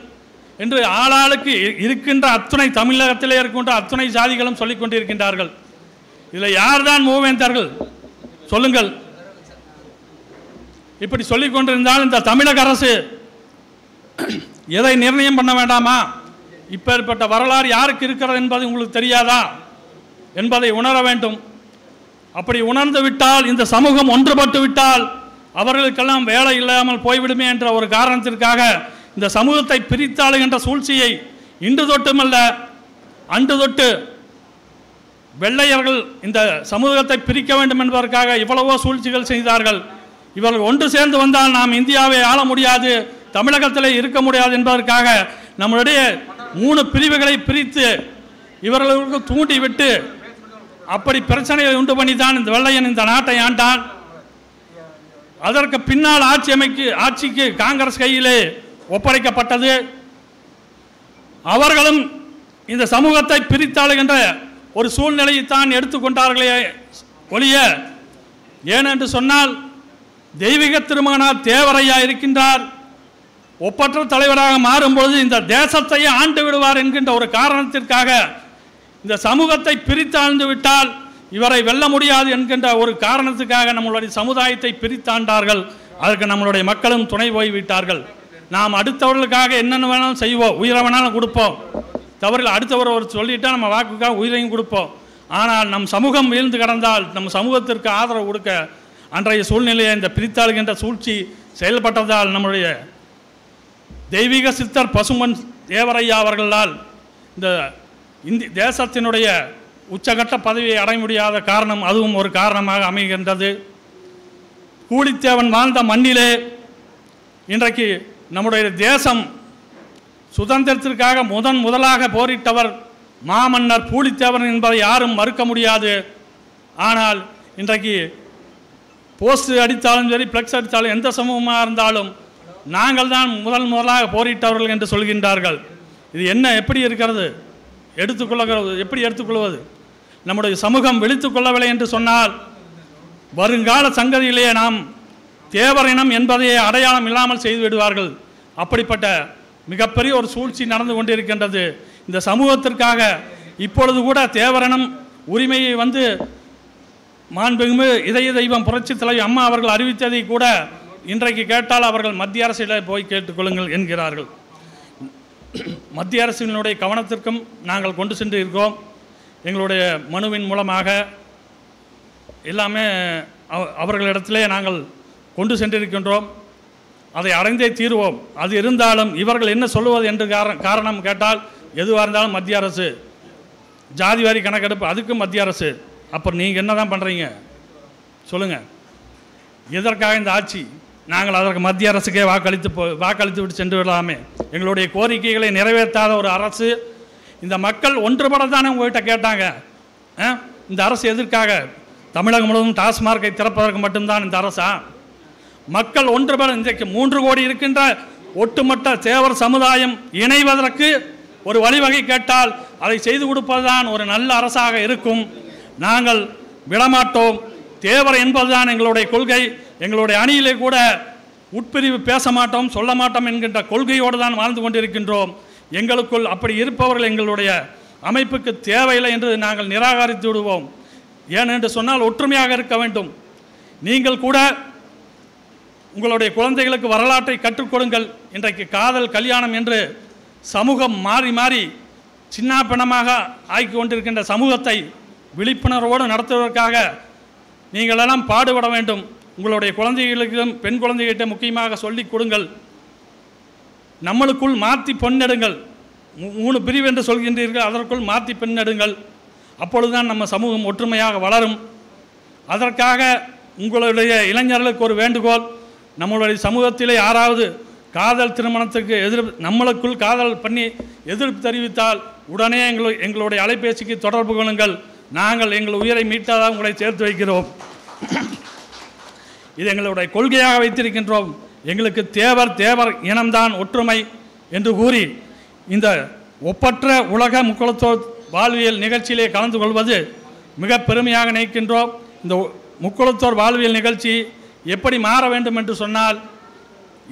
என்று ஆளாளுக்கு இருக்கின்ற அத்துணை தமிழகத்திலே இருக்கின்ற அத்துணை ஜாதிகளும் சொல்லிக் கொண்டிருக்கின்றார்கள். இதில் யார் தான் மூவேந்தர்கள் சொல்லுங்கள். இப்படி சொல்லிக் கொண்டிருந்தால் இந்த தமிழக அரசு எதை நிர்ணயம் பண்ண வேண்டாமா? இப்பேற்பட்ட வரலாறு யாருக்கு இருக்கிறது என்பது உங்களுக்கு தெரியாதா என்பதை உணர வேண்டும். அப்படி உணர்ந்து விட்டால், இந்த சமூகம் ஒன்றுபட்டு விட்டால் அவர்களுக்கெல்லாம் வேலை இல்லாமல் போய்விடுமே என்ற ஒரு காரணத்திற்காக இந்த சமூகத்தை பிரித்தாளுகின்ற சூழ்ச்சியை இன்று தொட்டுமல்ல அன்று தொட்டு வெள்ளையர்கள் இந்த சமூகத்தை பிரிக்க வேண்டும் என்பதற்காக இவ்வளவோ சூழ்ச்சிகள் செய்தார்கள். இவர்கள் ஒன்று சேர்ந்து வந்தால் நாம் இந்தியாவை ஆள முடியாது, தமிழகத்திலே இருக்க முடியாது என்பதற்காக நம்மளுடைய 3 பிரிவுகளை பிரித்து இவர்களுக்கு தூண்டிவிட்டு அப்படி பிரச்சனையை உண்டு பண்ணி தான் இந்த வெள்ளையன் இந்த நாட்டை ஆண்டான். அதற்கு பின்னால் ஆட்சிக்கு காங்கிரஸ் கையிலே ஒப்படைக்கப்பட்டது. அவர்களும் இந்த சமூகத்தை பிரித்தாளுகின்ற ஒரு சூழ்நிலையைத்தான் எடுத்துக்கொண்டார்களே ஒழிய, ஏனென்று சொன்னால் தெய்வீக திருமகனார் தேவரையா இருக்கின்றார். ஒப்பற்ற தலைவராக மாறும்பொழுது இந்த தேசத்தையே ஆண்டு விடுவார் என்கின்ற ஒரு காரணத்திற்காக இந்த சமூகத்தை பிரித்தாழ்ந்து விட்டால் இவரை வெல்ல முடியாது என்கின்ற ஒரு காரணத்துக்காக நம்மளுடைய சமுதாயத்தை பிரித்தாண்டார்கள். அதற்கு நம்மளுடைய மக்களும் துணை போய்விட்டார்கள். நாம் அடுத்தவர்களுக்காக என்னென்ன வேணாலும் செய்வோம், உயிரை வேணாலும் கொடுப்போம். தவறில் அடுத்தவர் ஒரு சொல்லிட்டால் நம்ம வாக்குக்காக உயிரையும் கொடுப்போம். ஆனால் நம் சமூகம் வீழ்ந்து கிடந்தால் நம் சமூகத்திற்கு ஆதரவு கொடுக்க அன்றைய சூழ்நிலையை இந்த பிரித்தாளுகின்ற சூழ்ச்சி செயல்பட்டதால் நம்முடைய தெய்வீக சித்தர் பசும்பொன் தேவரையா அவர்களால் இந்த தேசத்தினுடைய உச்சகட்ட பதவியை அடைய முடியாத காரணம் அதுவும் ஒரு காரணமாக அமைகின்றது. கூலித்தேவன் வாழ்ந்த மண்ணிலே இன்றைக்கு நம்முடைய தேசம் சுதந்திரத்திற்காக முதலாக போரிட்டவர் மாமன்னர் பூலித்தேவன் என்பதை யாரும் மறுக்க முடியாது. ஆனால் இன்றைக்கு போஸ்ட் அடித்தாலும் சரி, ஃப்ளெக்ஸ் அடித்தாலும், எந்த சமூகமாக இருந்தாலும் நாங்கள் தான் முதலாக போரிட்டவர்கள் என்று சொல்கின்றார்கள். இது என்ன எப்படி இருக்கிறது? எப்படி எடுத்துக்கொள்வது? நம்முடைய சமூகம் விழித்துக் கொள்ளவில்லை என்று சொன்னால் வருங்கால சங்கதியிலேயே நாம் தேவரினம் என்பதையே அடையாளம் இல்லாமல் செய்து விடுவார்கள். அப்படிப்பட்ட மிகப்பெரிய ஒரு சூழ்ச்சி நடந்து கொண்டிருக்கின்றது. இந்த சமூகத்திற்காக இப்பொழுது கூட தேவரினம் உரிமையை மாண்புமிகு இதய தெய்வம் புரட்சி தலைவி அம்மா அவர்கள் அறிவித்ததை கூட இன்றைக்கு கேட்டால் அவர்கள் மத்திய அரசிடம் போய் கேட்டுக்கொள்ளுங்கள் என்கிறார்கள். மத்திய அரசினுடைய கவனத்திற்கும் நாங்கள் கொண்டு சென்று இருக்கோம். எங்களுடைய மனுவின் மூலமாக எல்லாமே அவர்களிடத்திலே நாங்கள் கொண்டு சென்றிருக்கின்றோம். அதை அடைந்தே தீர்வோம். அது இருந்தாலும் இவர்கள் என்ன சொல்லுவது என்று காரணம் கேட்டால் எதுவாக இருந்தாலும் மத்திய அரசு, ஜாதிவாரி கணக்கெடுப்பு அதுக்கும் மத்திய அரசு. அப்புறம் நீங்கள் என்ன தான் பண்ணுறீங்க சொல்லுங்கள்? எதற்காக இந்த ஆட்சி? நாங்கள் அதற்கு மத்திய அரசுக்கே வாக்களித்து விட்டு சென்று விடலாமே. எங்களுடைய கோரிக்கைகளை நிறைவேற்றாத ஒரு அரசு. இந்த மக்கள் ஒன்றுபட தானே உங்கள்கிட்ட கேட்டாங்க. இந்த அரசு எதற்காக? தமிழகம் முழுவதும் டாஸ்மார்க்கை திறப்பதற்கு மட்டும்தான் இந்த அரசா? மக்கள் ஒன்றுபட இன்றைக்கு 3 கோடி இருக்கின்ற ஒட்டுமொத்த தேவர் சமுதாயம் இணைவதற்கு ஒரு வழிவகை கேட்டால் அதை செய்து கொடுப்பதுதான் ஒரு நல்ல அரசாக இருக்கும். நாங்கள் விடமாட்டோம். தேவர் என்பதுதான் எங்களுடைய கொள்கை. எங்களுடைய அணியிலே கூட உட்பிரிவு பேச மாட்டோம், சொல்ல மாட்டோம் என்கின்ற கொள்கையோடு தான் வாழ்ந்து கொண்டிருக்கின்றோம். எங்களுக்குள் அப்படி இருப்பவர்கள் எங்களுடைய அமைப்புக்கு தேவையில்லை என்று நாங்கள் நிராகரித்து விடுவோம். ஏனென்று சொன்னால் ஒற்றுமையாக இருக்க வேண்டும். நீங்கள் கூட உங்களுடைய குழந்தைகளுக்கு வரலாற்றை கற்றுக் கொடுங்கள். இன்றைக்கு காதல் கல்யாணம் என்று சமூகம் மாறி மாறி சின்ன பிணமாக ஆக்கி கொண்டிருக்கின்ற சமூகத்தை விழிப்புணர்வோடு நடத்துவதற்காக நீங்களெல்லாம் பாடுபட வேண்டும். உங்களுடைய குழந்தைகளுக்கும் பெண் குழந்தைகிட்ட முக்கியமாக சொல்லிக் கொடுங்கள். நம்மளுக்குள் மாற்றி பெண்ணெடுங்கள். 3 பிரிவு என்று சொல்கின்றீர்கள், அதற்குள் மாற்றி பெண்ணெடுங்கள். அப்பொழுதுதான் நம்ம சமூகம் ஒற்றுமையாக வளரும். அதற்காக உங்களுடைய இளைஞர்களுக்கு ஒரு வேண்டுகோள். நம்மளுடைய சமூகத்திலே யாராவது காதல் திருமணத்துக்கு நம்மளுக்குள் காதல் பண்ணி எதிர்ப்பு தெரிவித்தால் உடனே எங்களுடைய அலைபேசிக்கு தொடர்பு கொள்ளுங்கள். நாங்கள் எங்கள் உயிரை மீட்டாதான் உங்களை சேர்த்து வைக்கிறோம். இது எங்களுடைய கொள்கையாக வைத்திருக்கின்றோம். எங்களுக்கு தேவர் இனம்தான் ஒற்றுமை என்று கூறி இந்த ஒப்பற்ற உலக முக்குளத்தோர் வாழ்வியல் நிகழ்ச்சியிலே கலந்து கொள்வது மிக பெருமையாக நினைக்கின்றோம். இந்த முக்குளத்தோர் வாழ்வியல் நிகழ்ச்சி எப்படி மாற வேண்டும் என்று சொன்னால்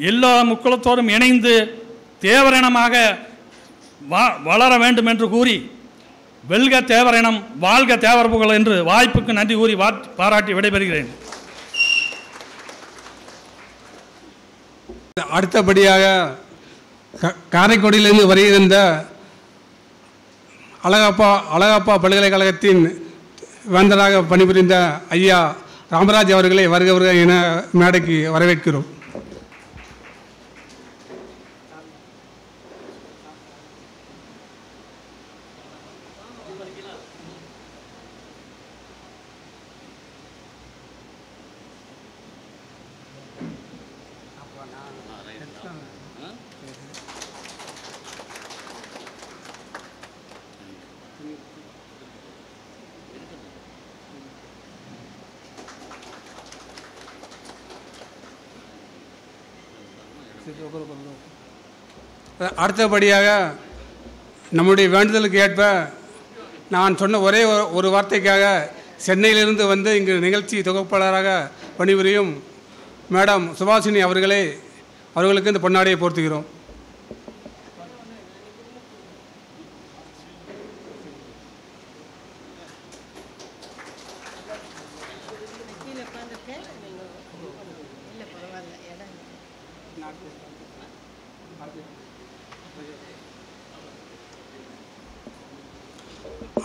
எல்லா முக்குளத்தோரும் இணைந்து தேவரினமாக வளர வேண்டும் என்று கூறி வெல்க தேவரினம், வாழ்க தேவர் புகழ் என்று வாய்ப்புக்கு நன்றி கூறி பாராட்டி விடைபெறுகிறேன். அடுத்தபடியாக காரைக்குடியிலிருந்து வருகின்ற அழகப்பா பல்கலைக்கழகத்தின் வேந்தராக பணிபுரிந்த ஐயா ராமராஜ் அவர்களை வருக என மேடைக்கு வரவேற்கிறோம். அடுத்தபடியாக நம்முடைய வேண்டுதலுக்கு ஏற்ப நான் சொன்ன ஒரே ஒரு வார்த்தைக்காக சென்னையிலிருந்து வந்து இங்கு நிகழ்ச்சி தொகுப்பாளராக பணிபுரியும் மேடம் சுபாஷினி அவர்களுக்கு இந்த பொன்னாடையை போர்த்துகிறோம்.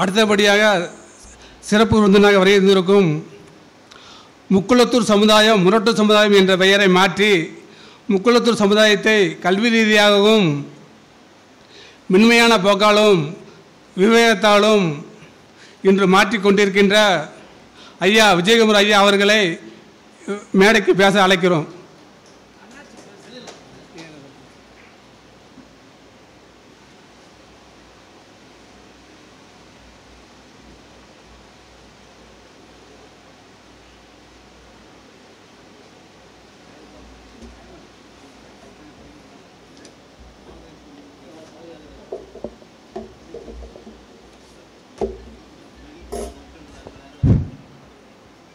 அடுத்தபடியாக சிறப்பு விருந்தினராக வருகின்றிருக்கும் முக்குளத்தூர் சமுதாயம் முரட்டு சமுதாயம் என்ற பெயரை மாற்றி முக்குளத்தூர் சமுதாயத்தை கல்வி ரீதியாகவும் மென்மையான போக்காலும் விவேகத்தாலும் இன்று மாற்றிக்கொண்டிருக்கின்ற ஐயா விஜயகுமார் ஐயா அவர்களை மேடைக்கு பேச அழைக்கிறோம்.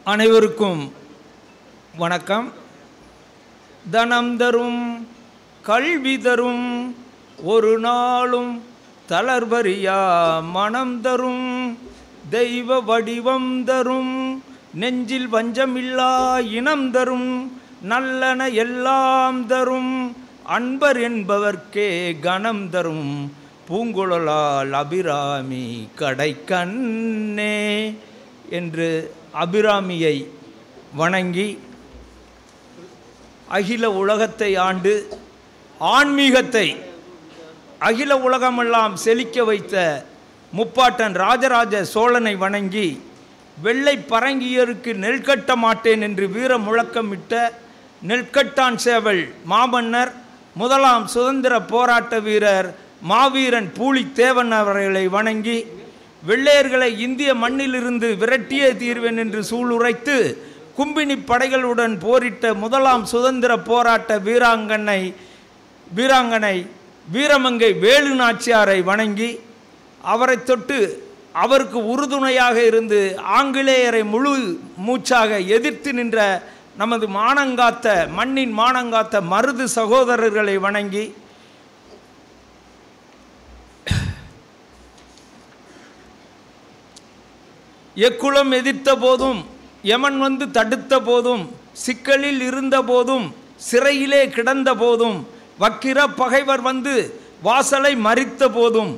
அனைவருக்கும் வணக்கம். தனம் தரும் கல்வி தரும் ஒரு நாளும் தளர்வறியா மனம் தரும் தெய்வ வடிவம் தரும் நெஞ்சில் வஞ்சமில்லா இனம் தரும் நல்லன எல்லாம் தரும் அன்பர் என்பவர்க்கே கணம் தரும் பூங்குழலால் அபிராமி கடைக்கண்ணே என்று அபிராமியை வணங்கி அகில உலகத்தை ஆண்டு ஆன்மீகத்தை அகில உலகமெல்லாம் செழிக்க வைத்த முப்பாட்டன் ராஜராஜ சோழனை வணங்கி வெள்ளை பரங்கியருக்கு நெல்கட்ட மாட்டேன் என்று வீர முழக்கமிட்ட நெல்கட்டான் சேவல் மாமன்னர் முதலாம் சுதந்திர போராட்ட வீரர் மாவீரன் பூலித்தேவன் அவர்களை வணங்கி வெள்ளையர்களை இந்திய மண்ணிலிருந்து விரட்டியே தீர்வேன் என்று சூளுரைத்து கும்பினி படைகளுடன் போரிட்ட முதலாம் சுதந்திர போராட்ட வீராங்கனை வீரமங்கை வேலு நாச்சியாரை வணங்கி அவரை தொட்டு அவருக்கு உறுதுணையாக இருந்து ஆங்கிலேயரை முழு மூச்சாக எதிர்த்து நின்ற நமது மானங்காத்த மண்ணின் மானங்காத்த மருது சகோதரர்களை வணங்கி எக்குளம் எதிர்த்த போதும் யமன் வந்து தடுத்த போதும் சிக்கலில் இருந்த போதும் சிறையிலே கிடந்த போதும் வக்கிர பகைவர் வந்து வாசலை மறித்த போதும்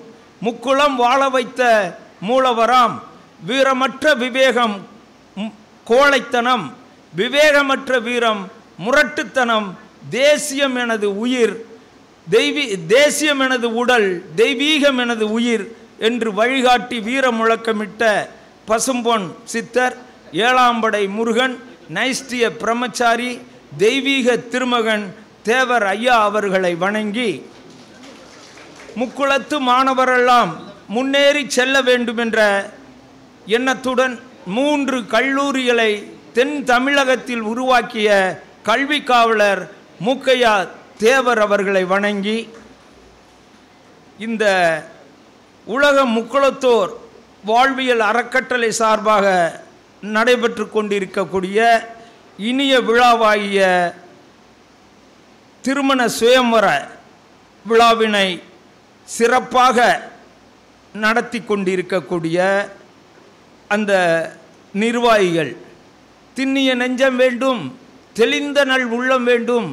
முக்குளம் வாழ வைத்த மூலவராம் வீரமற்ற விவேகம் கோழைத்தனம் விவேகமற்ற வீரம் முரட்டுத்தனம் தேசியம் எனது உயிர் தேசியம் எனது உடல் தெய்வீகம் எனது உயிர் என்று வழிகாட்டி வீர முழக்கமிட்ட பசும்பொன் சித்தர் ஏழாம்படை முருகன் நைஷ்டிய பிரம்மச்சாரி தெய்வீக திருமகன் தேவர் ஐயா அவர்களை வணங்கி முக்குளத்து மாணவரெல்லாம் முன்னேறி செல்ல வேண்டுமென்ற எண்ணத்துடன் 3 கல்லூரிகளை தென் தமிழகத்தில் உருவாக்கிய கல்வி காவலர் மூக்கையா தேவர் அவர்களை வணங்கி இந்த உலக முக்குளத்தோர் வாழ்வியல் அறக்கட்டளை சார்பாக நடைபெற்று கொண்டிருக்கக்கூடிய இனிய விழாவாகிய திருமண சுயம்வர விழாவினை சிறப்பாக நடத்தி கொண்டிருக்கக்கூடிய அந்த நிர்வாகிகள் திண்ணிய நெஞ்சம் வேண்டும் தெளிந்த நல் உள்ளம் வேண்டும்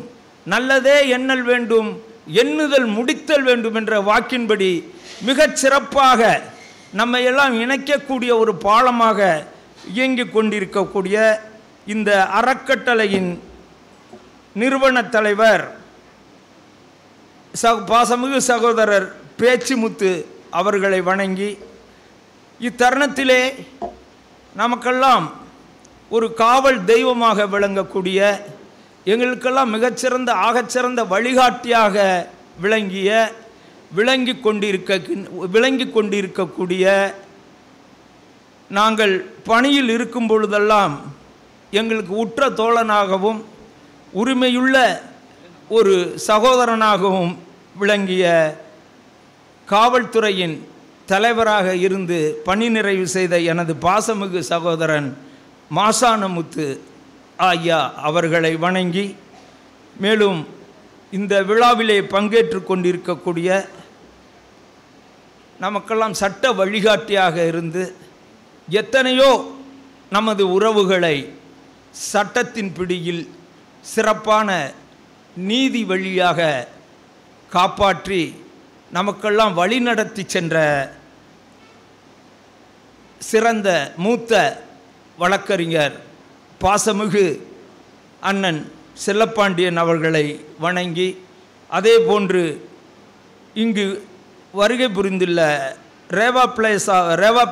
நல்லதே எண்ணல் வேண்டும் எண்ணுதல் முடித்தல் வேண்டும் என்ற வாக்கின்படி மிகச் சிறப்பாக நம்மை எல்லாம் இணைக்கக்கூடிய ஒரு பாலமாக இயங்கிக் கொண்டிருக்கக்கூடிய இந்த அறக்கட்டளையின் நிறுவன தலைவர் பாசமிகு சகோதரர் பேச்சிமுத்து அவர்களை வணங்கி இத்தருணத்திலே நமக்கெல்லாம் ஒரு காவல் தெய்வமாக விளங்கக்கூடிய எங்களுக்கெல்லாம் மிகச்சிறந்த ஆகச்சிறந்த வழிகாட்டியாக விளங்கி கொண்டிருக்கக்கூடிய நாங்கள் பணியில் இருக்கும் பொழுதெல்லாம் எங்களுக்கு உற்ற தோழனாகவும் உரிமையுள்ள ஒரு சகோதரனாகவும் விளங்கிய காவல்துறையின் தலைவராக இருந்து பணி நிறைவு செய்த எனது பாசமிகு சகோதரன் மாசானமுத்து ஐயா அவர்களை வணங்கி மேலும் இந்த விழாவிலே பங்கேற்று கொண்டிருக்கக்கூடிய நமக்கெல்லாம் சட்ட வழிகாட்டியாக இருந்து எத்தனையோ நமது உறவுகளை சட்டத்தின் பிடியில் சிறப்பான நீதி வழியாக காப்பாற்றி நமக்கெல்லாம் வழிநடத்தி சென்ற சிறந்த மூத்த வழக்கறிஞர் பாசமிகு அண்ணன் செல்லப்பாண்டியன் அவர்களை வணங்கி அதே போன்று இங்கு வருகை புரிந்துள்ள ரேவா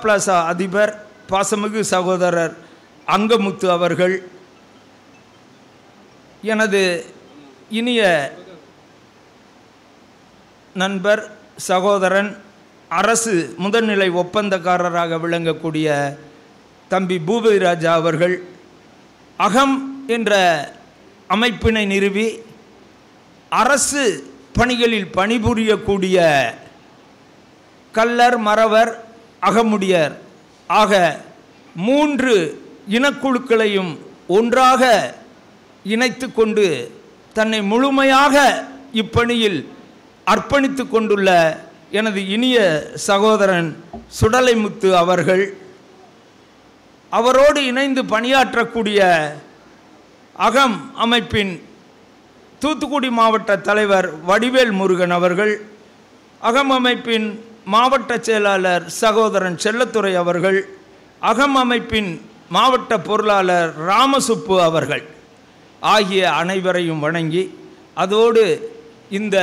பிளாசா அதிபர் பாசமிகு சகோதரர் அங்கமுத்து அவர்கள் எனது இனிய நண்பர் சகோதரன் அரசு முதல்நிலை ஒப்பந்தக்காரராக விளங்கக்கூடிய தம்பி பூபதி ராஜா அவர்கள் அகம் என்ற அமைப்பினை நிறுவி அரசு பணிகளில் பணிபுரியக்கூடிய கள்ளர் மறவர் அகமுடியர் ஆக 3 இனக்குழுக்களையும் ஒன்றாக இணைத்து கொண்டு தன்னை முழுமையாக இப்பணியில் அர்ப்பணித்து கொண்டுள்ள எனது இனிய சகோதரன் சுடலைமுத்து அவர்கள், அவரோடு இணைந்து பணியாற்றக்கூடிய அகம் அமைப்பின் தூத்துக்குடி மாவட்ட தலைவர் வடிவேல் முருகன் அவர்கள், அகம் அமைப்பின் மாவட்ட செயலாளர் சகோதரன் செல்லத்துறை அவர்கள், அகம் அமைப்பின் மாவட்ட பொருளாளர் ராமசுப்பு அவர்கள் ஆகிய அனைவரையும் வணங்கி, அதோடு இந்த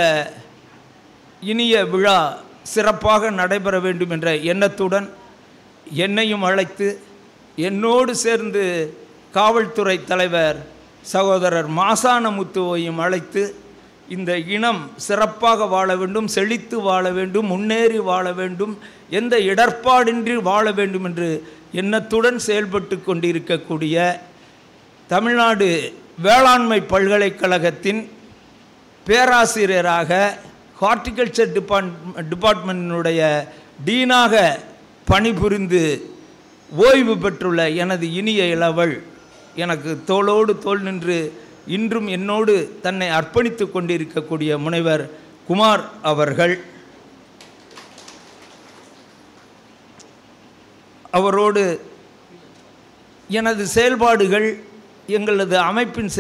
இனிய விழா சிறப்பாக நடைபெற வேண்டும் என்ற எண்ணத்துடன் என்னையும் அழைத்து என்னோடு சேர்ந்து காவல்துறை தலைவர் சகோதரர் மாசானமுத்துவையும் அழைத்து இந்த இனம் சிறப்பாக வாழ வேண்டும், செழித்து வாழ வேண்டும், முன்னேறி வாழ வேண்டும், எந்த இடர்பாடின்றி வாழ வேண்டும் என்று எண்ணத்துடன் செயல்பட்டு கொண்டிருக்கக்கூடிய தமிழ்நாடு வேளாண்மை பல்கலைக்கழகத்தின் பேராசிரியராக ஹார்டிகல்ச்சர் டிபார்ட்மெண்ட்டினுடைய டீனாக பணிபுரிந்து ஓய்வு பெற்றுள்ள எனது இனிய இளவல், எனக்கு தோளோடு தோள் நின்று இன்றும் என்னோடு தன்னை அர்ப்பணித்து கொண்டிருக்கக்கூடிய முனைவர் குமார் அவர்கள், அவரோடு எனது செயல்பாடுகள், எங்களது அமைப்பின்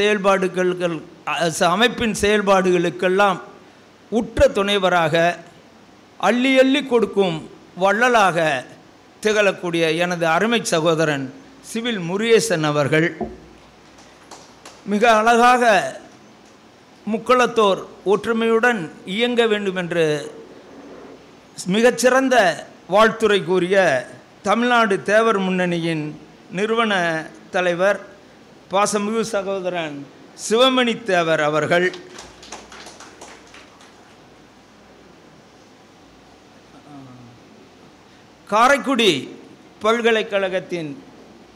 செயல்பாடுகளுக்கெல்லாம் உற்ற துணைவராக அள்ளி அள்ளி கொடுக்கும் வள்ளலாக திகழக்கூடிய எனது அருமை சகோதரன் சிவில் முருகேசன் அவர்கள், மிக அழகாக முக்குளத்தோர் ஒற்றுமையுடன் இயங்க வேண்டும் என்று மிகச்சிறந்த வாழ்த்துரை கூறிய தமிழ்நாடு தேவர் முன்னணியின் நிறுவன தலைவர் பாசமிகு சகோதரன் சிவமணி தேவர் அவர்கள், காரைக்குடி பல்கலைக்கழகத்தின்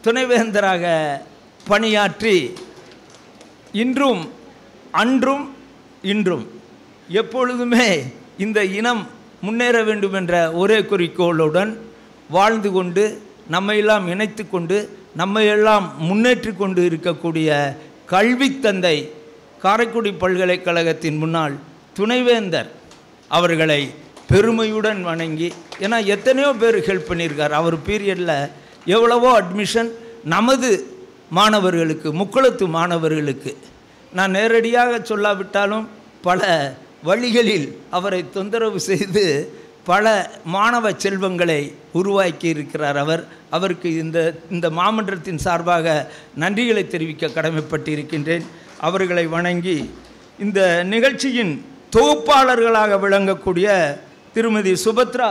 துணைவேந்தராக பணியாற்றி இன்றும் அன்றும் இன்றும் எப்பொழுதுமே இந்த இனம் முன்னேற வேண்டும் என்ற ஒரே குறிக்கோளுடன் வாழ்ந்து கொண்டு நம்மையெல்லாம் இணைத்து கொண்டு நம்மையெல்லாம் முன்னேற்றி கொண்டு இருக்கக்கூடிய கல்வி தந்தை காரைக்குடி பல்கலைக்கழகத்தின் முன்னாள் துணைவேந்தர் அவர்களை பெருமையுடன் வணங்கி, ஏன்னா எத்தனையோ பேர் ஹெல்ப் பண்ணியிருக்கார். அவர் பீரியடில் எவ்வளவோ அட்மிஷன் நமது மாணவர்களுக்கு, முக்குளத்து மாணவர்களுக்கு, நான் நேரடியாக சொல்லாவிட்டாலும் பல வழிகளில் அவரை தொந்தரவு செய்து பல மாணவ செல்வங்களை உருவாக்கி இருக்கிறார். அவருக்கு இந்த மாமன்றத்தின் சார்பாக நன்றிகளை தெரிவிக்க கடமைப்பட்டிருக்கின்றேன். அவர்களை வணங்கி இந்த நிகழ்ச்சியின் தொகுப்பாளர்களாக விளங்கக்கூடிய திருமதி சுபத்ரா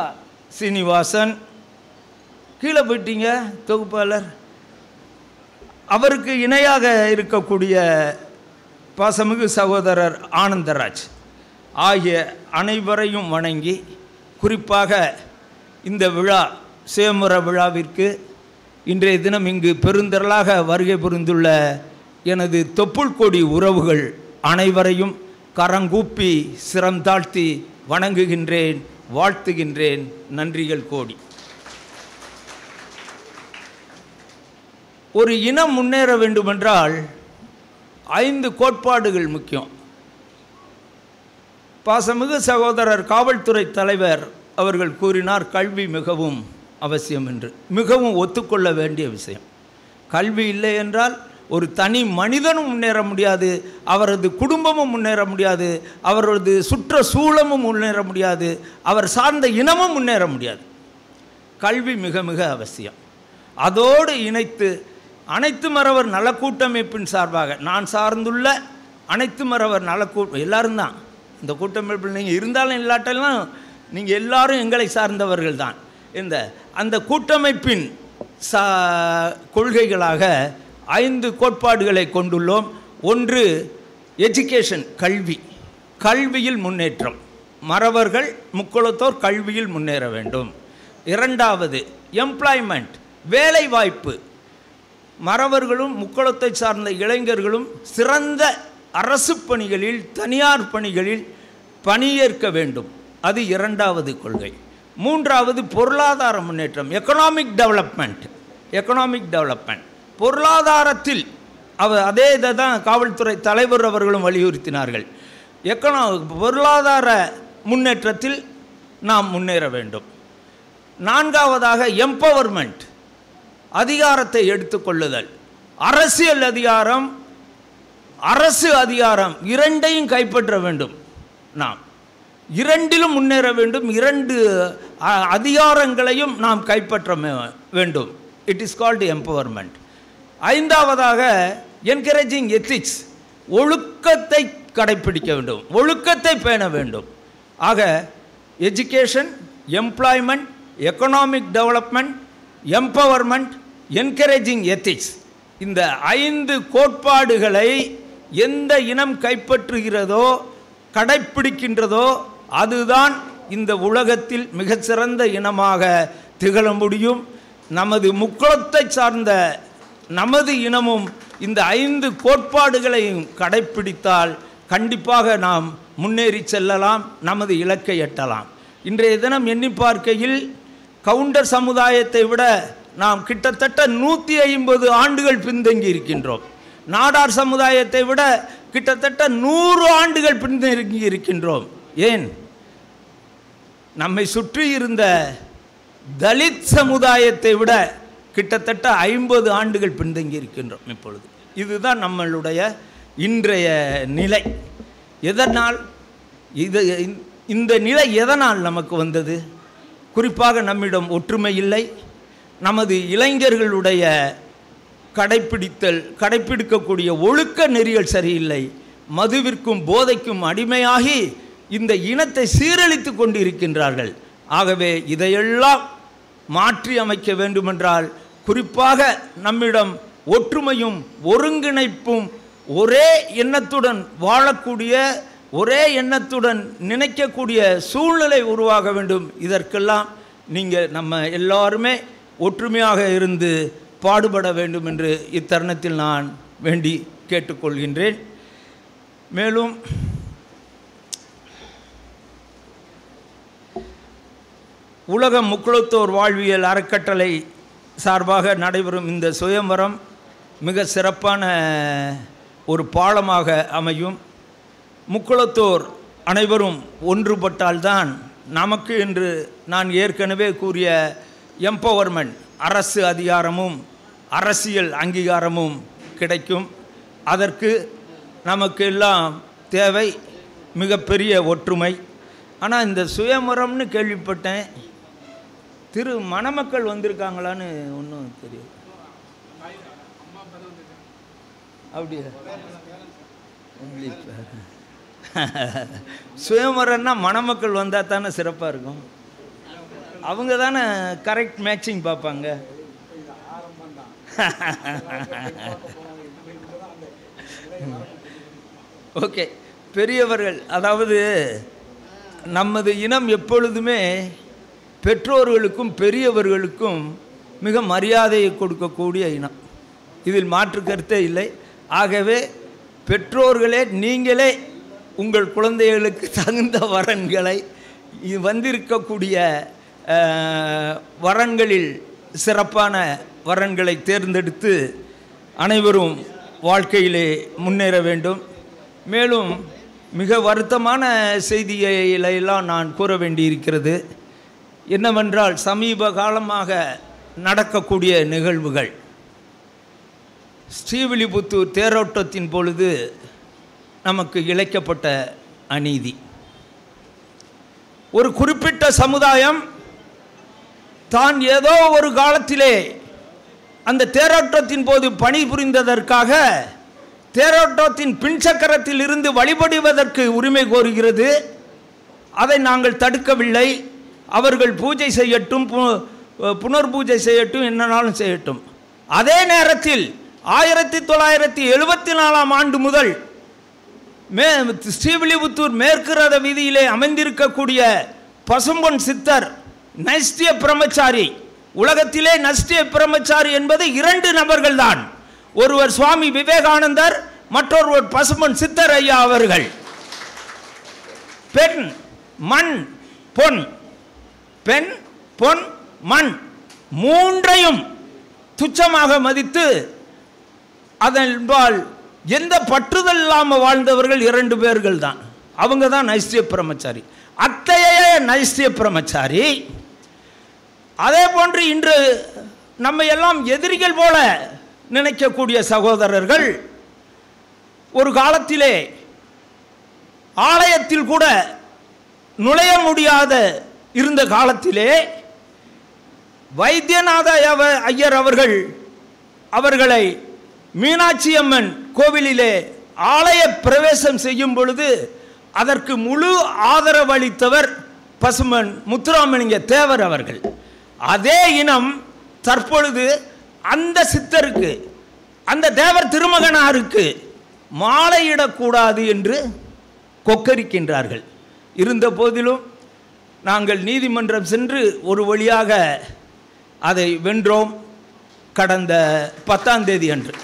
சீனிவாசன், கீழே போயிட்டீங்க தொகுப்பாளர், அவருக்கு இணையாக இருக்கக்கூடிய பாசமிகு சகோதரர் ஆனந்தராஜ் ஆகிய அனைவரையும் வணங்கி, குறிப்பாக இந்த விழா சுயம்பர விழாவிற்கு இன்றைய தினம் இங்கு பெருந்திரளாக வருகை புரிந்துள்ள எனது தொப்புள் கொடி உறவுகள் அனைவரையும் கரங்கூப்பி சிரம் தாழ்த்தி வணங்குகின்றேன், வாழ்த்துகின்றேன். நன்றிகள் கோடி. ஒரு இனம் முன்னேற வேண்டுமென்றால் 5 கோட்பாடுகள் முக்கியம். பாசமிகு சகோதரர் காவல்துறை தலைவர் அவர்கள் கூறினார், கல்வி மிகவும் அவசியம் என்று. மிகவும் ஒத்துக்கொள்ள வேண்டிய விஷயம். கல்வி இல்லை என்றால் ஒரு தனி மனிதனும் முன்னேற முடியாது, அவரது குடும்பமும் முன்னேற முடியாது, அவரது சுற்றுச்சூழலும் முன்னேற முடியாது, அவர் சார்ந்த இனமும் முன்னேற முடியாது. கல்வி மிக மிக அவசியம். அதோடு இணைத்து அனைத்து மறவர் நலக்கூட்டமைப்பின் சார்பாக நான் சார்ந்துள்ள அனைத்து மறவர் எல்லாரும் தான் இந்த கூட்டமைப்பில் நீங்கள் இருந்தாலும் இல்லாட்டெல்லாம் நீங்கள் எல்லாரும் எங்களை சார்ந்தவர்கள் தான். அந்த கூட்டமைப்பின் கொள்கைகளாக 5 கோட்பாடுகளை கொண்டுள்ளோம். ஒன்று எஜுகேஷன், கல்வியில் முன்னேற்றம், மறவர்கள் முக்குளத்தோர் கல்வியில் முன்னேற வேண்டும். இரண்டாவது எம்ப்ளாய்மெண்ட், வேலைவாய்ப்பு, மறவர்களும் முக்குளத்தை சார்ந்த இளைஞர்களும் சிறந்த அரசு பணிகளில் தனியார் பணிகளில் பணியேற்க வேண்டும், அது இரண்டாவது கொள்கை. மூன்றாவது பொருளாதார முன்னேற்றம், எக்கனாமிக் டெவலப்மெண்ட். பொருளாதாரத்தில் அதே இதை தான் காவல்துறை தலைவர் அவர்களும் வலியுறுத்தினார்கள். பொருளாதார முன்னேற்றத்தில் நாம் முன்னேற வேண்டும். நான்காவதாக எம்பவர்மெண்ட், அதிகாரத்தை எடுத்துக்கொள்ளுதல். அரசியல் அதிகாரம், அரசு அதிகாரம் இரண்டையும் கைப்பற்ற வேண்டும். நாம் இரண்டிலும் முன்னேற வேண்டும். இரண்டு அதிகாரங்களையும் நாம் கைப்பற்ற வேண்டும். It is called empowerment. ஐந்தாவதாக என்கரேஜிங் எத்திக்ஸ், ஒழுக்கத்தை கடைப்பிடிக்க வேண்டும், ஒழுக்கத்தை பேண வேண்டும். ஆக education, employment, economic development, empowerment, encouraging ethics, இந்த 5 கோட்பாடுகளை எந்த இனம் கைப்பற்றுகிறதோ கடைப்பிடிக்கின்றதோ அதுதான் இந்த உலகத்தில் மிகச்சிறந்த இனமாக திகழ முடியும். நமது முக்குளத்தை சார்ந்த நமது இனமும் இந்த 5 கோட்பாடுகளையும் கடைப்பிடித்தால் கண்டிப்பாக நாம் முன்னேறி செல்லலாம், நமது இலக்கை எட்டலாம். இன்றைய தினம் எண்ணி பார்க்கையில் கவுண்டர் சமுதாயத்தை விட நாம் கிட்டத்தட்ட 150 ஆண்டுகள் பின்தங்கி இருக்கின்றோம். நாடார் சமுதாயத்தை விட கிட்டத்தட்ட 100 ஆண்டுகள் பின்தங்கி இருக்கின்றோம். ஏன்? நம்மை சுற்றி இருந்த தலித் சமுதாயத்தை விட கிட்டத்தட்ட 50 ஆண்டுகள் பின்தங்கி இருக்கின்றோம் இப்பொழுது. இதுதான் நம்மளுடைய இன்றைய நிலை. எதனால் இந்த நிலை எதனால் நமக்கு வந்தது? குறிப்பாக நம்மிடம் ஒற்றுமை இல்லை, நமது இளைஞர்களுடைய கடைப்பிடிக்கக்கூடிய ஒழுக்க நெறிகள் சரியில்லை, மதுவிற்கும் போதைக்கும் அடிமையாகி இந்த இனத்தை சீரழித்து கொண்டு இருக்கின்றார்கள். ஆகவே இதையெல்லாம் மாற்றி அமைக்க வேண்டுமென்றால் குறிப்பாக நம்மிடம் ஒற்றுமையும் ஒருங்கிணைப்பும், ஒரே எண்ணத்துடன் வாழக்கூடிய, ஒரே எண்ணத்துடன் நினைக்கக்கூடிய சூழ்நிலை உருவாக வேண்டும். இதற்கெல்லாம் நீங்கள் நம்ம எல்லாருமே ஒற்றுமையாக இருந்து பாடுபட வேண்டும் என்று இத்தருணத்தில் நான் வேண்டி கேட்டுக்கொள்கின்றேன். மேலும் உலக முக்குளத்தோர் வாழ்வியல் அறக்கட்டளை சார்பாக நடைபெறும் இந்த சுயம்வரம் மிக சிறப்பான ஒரு பாலமாக அமையும். முக்குளத்தோர் அனைவரும் ஒன்றுபட்டால்தான் நமக்கு என்று நான் ஏற்கனவே கூறிய எம்பவர்மெண்ட், அரசு அதிகாரமும் அரசியல் அங்கீகாரமும் கிடைக்கும். அதற்கு நமக்கு எல்லாம் தேவை மிகப்பெரிய ஒற்றுமை. ஆனால் இந்த சுயமரம்னு கேள்விப்பட்டேன், திரு மணமக்கள் வந்திருக்காங்களான்னு ஒன்றும் தெரியும். அப்படியா? சுயமரம்னா மணமக்கள் வந்தால் தானே சிறப்பாக இருக்கும். அவங்க தானே கரெக்ட் மேட்சிங் பார்ப்பாங்க. ஓகே, பெரியவர்கள், அதாவது நமது இனம் எப்பொழுதுமே பெற்றோர்களுக்கும் பெரியவர்களுக்கும் மிக மரியாதையை கொடுக்கக்கூடிய இனம், இதில் மாற்று கருத்தே இல்லை. ஆகவே பெற்றோர்களே நீங்களே உங்கள் குழந்தைகளுக்கு தகுந்த வரன்களை, வந்திருக்கக்கூடிய வரன்களில் சிறப்பான வரன்களை தேர்ந்தெடுத்து அனைவரும் வாழ்க்கையிலே முன்னேற வேண்டும். மேலும் மிக வருத்தமான செய்திகளெல்லாம் நான் கூற வேண்டியிருக்கிறது. என்னவென்றால் சமீப காலமாக நடக்கக்கூடிய நிகழ்வுகள், ஸ்ரீவில்லிபுத்தூர் தேரோட்டத்தின் பொழுது நமக்கு இழைக்கப்பட்ட அநீதி. ஒரு குறிப்பிட்ட சமுதாயம் தான் ஏதோ ஒரு காலத்திலே அந்த தேரோட்டத்தின் போது பணிபுரிந்ததற்காக தேரோட்டத்தின் பின்சக்கரத்தில் இருந்து வழிபடுவதற்கு உரிமை கோருகிறது. அதை நாங்கள் தடுக்கவில்லை. அவர்கள் பூஜை செய்யட்டும், புனர்பூஜை செய்யட்டும், என்னன்னாலும் செய்யட்டும். அதே நேரத்தில் 1974ஆம் ஆண்டு முதல் ஸ்ரீவில்லிபுத்தூர் மேற்கு ரத வீதியிலே அமைந்திருக்கக்கூடிய பசும்பொன் சித்தர் நைஷ்டிய பிரம்மச்சாரி, உலகத்திலே நைஷ்டிய பிரம்மச்சாரி என்பது 2 நபர்கள் தான். ஒருவர் சுவாமி விவேகானந்தர், மற்றொருவர் பசும்பொன் சித்தர் ஐயா அவர்கள். பெண், மண், பொன், பெண், பொன், மண் மூன்றையும் துச்சமாக மதித்து அதன்பால் எந்த பற்றுதல் இல்லாமல் வாழ்ந்தவர்கள் 2 பேர்கள் தான். அவங்க தான் நைஷ்டிய பிரம்மச்சாரி. அத்தையே நைஷ்டிய பிரம்மச்சாரி. அதே போன்று இன்று நம்ம எல்லாம் எதிரிகள் போல நினைக்கக்கூடிய சகோதரர்கள் ஒரு காலத்திலே ஆலயத்தில் கூட நுழைய முடியாத இருந்த காலத்திலே வைத்தியநாத ஐயர் அவர்களை மீனாட்சி அம்மன் கோவிலிலே ஆலய பிரவேசம் செய்யும் பொழுது அதற்கு முழு ஆதரவு அளித்தவர் பசுமன் முத்துராமலிங்க தேவர் அவர்கள். அதே இனம் தற்பொழுது அந்த சித்தருக்கு, அந்த தேவர் திருமகனாருக்கு மாலையிடக்கூடாது என்று கொக்கரிக்கின்றார்கள். இருந்த போதிலும் நாங்கள் நீதிமன்றம் சென்று ஒரு வழியாக அதை வென்றோம் கடந்த 10ஆம் தேதி அன்று.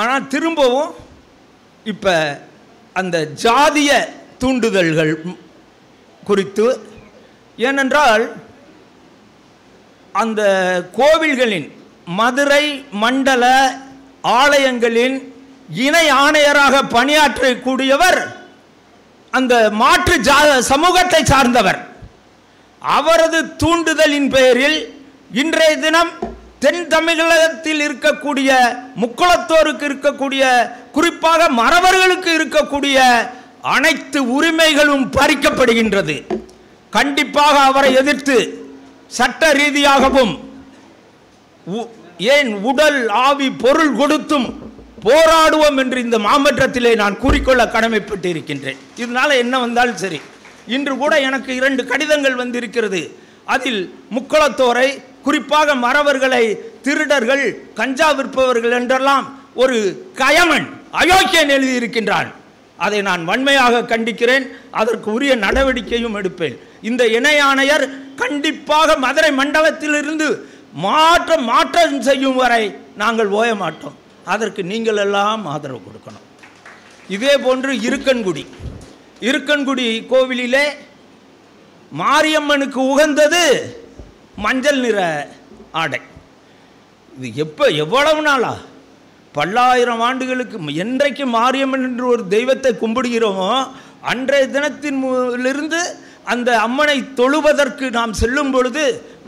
ஆனால் திரும்பவும் இப்போ அந்த ஜாதிய தூண்டுதல்கள் குறித்து, ஏனென்றால் அந்த கோவில்களின் மதுரை மண்டல ஆலயங்களின் இணை ஆணையராக பணியாற்றக்கூடியவர் அந்த மாற்று சமூகத்தை சார்ந்தவர். அவரது தூண்டுதலின் பெயரில் இன்றைய தினம் தென் தமிழகத்தில் இருக்கக்கூடிய முக்குளத்தோருக்கு இருக்கக்கூடிய, குறிப்பாக மறவர்களுக்கு இருக்கக்கூடிய அனைத்து உரிமைகளும் பறிக்கப்படுகின்றது. கண்டிப்பாக அவரை எதிர்த்து சட்ட ரீதியாகவும் ஏன் உடல் ஆவி பொருள் கொடுத்தும் போராடுவோம் என்று இந்த மாமன்றத்திலே நான் கூறிக்கொள்ள கடமைப்பட்டு இருக்கின்றேன். இதனால என்ன வந்தாலும் சரி. இன்று கூட எனக்கு 2 கடிதங்கள் வந்திருக்கிறது. அதில் முக்குளத்தோரை, குறிப்பாக மறவர்களை திருடர்கள், கஞ்சா விற்பவர்கள் என்றெல்லாம் ஒரு கயமன் அயோக்கியன் எழுதியிருக்கின்றான். அதை நான் வன்மையாக கண்டிக்கிறேன். அதற்கு உரிய நடவடிக்கையும் எடுப்பேன். இந்த இணை ஆணையர் கண்டிப்பாக மதுரை மண்டலத்திலிருந்து மாற்றம் செய்யும் வரை நாங்கள் ஓய மாட்டோம். அதற்கு நீங்கள் எல்லாம் ஆதரவு கொடுக்கணும். இதே போன்று இருக்கன்குடி கோவிலிலே மாரியம்மனுக்கு உகந்தது மஞ்சள் நிற ஆடை. இது எவ்வளவு நாளா, பல்லாயிரம் ஆண்டுகளுக்கு என்றைக்கு மாரியம்மன் என்று ஒரு தெய்வத்தை கும்பிடுகிறோமோ அன்றைய தினத்திலிருந்து அந்த அம்மனை தொழுவதற்கு நாம் செல்லும் பொழுது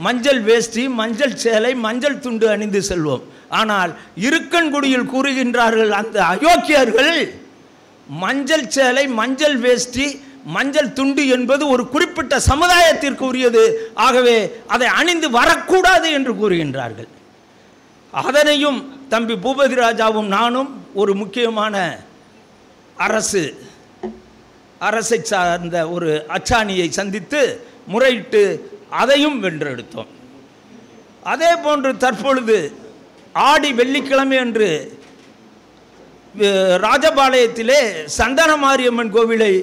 மஞ்சள் வேஷ்டி, மஞ்சள் சேலை, மஞ்சள் துண்டு அணிந்து செல்வோம். ஆனால் இருக்கன்குடியில் கூறுகின்றார்கள் அந்த அயோக்கியர்கள், மஞ்சள் சேலை, மஞ்சள் வேஷ்டி, மஞ்சள் துண்டு என்பது ஒரு குறிப்பிட்ட சமுதாயத்திற்கு உரியது, ஆகவே அதை அணிந்து வரக்கூடாது என்று கூறுகின்றார்கள். அதனையும் தம்பி பூபதி ராஜாவும் நானும் ஒரு முக்கியமான அரசை சார்ந்த ஒரு அச்சாணியை சந்தித்து முறையிட்டு அதையும் வென்றெடுத்தோம். அதே போன்று தற்பொழுது ஆடி வெள்ளிக்கிழமை அன்று ராஜபாளையத்திலே சந்தன மாரியம்மன் கோவிலை,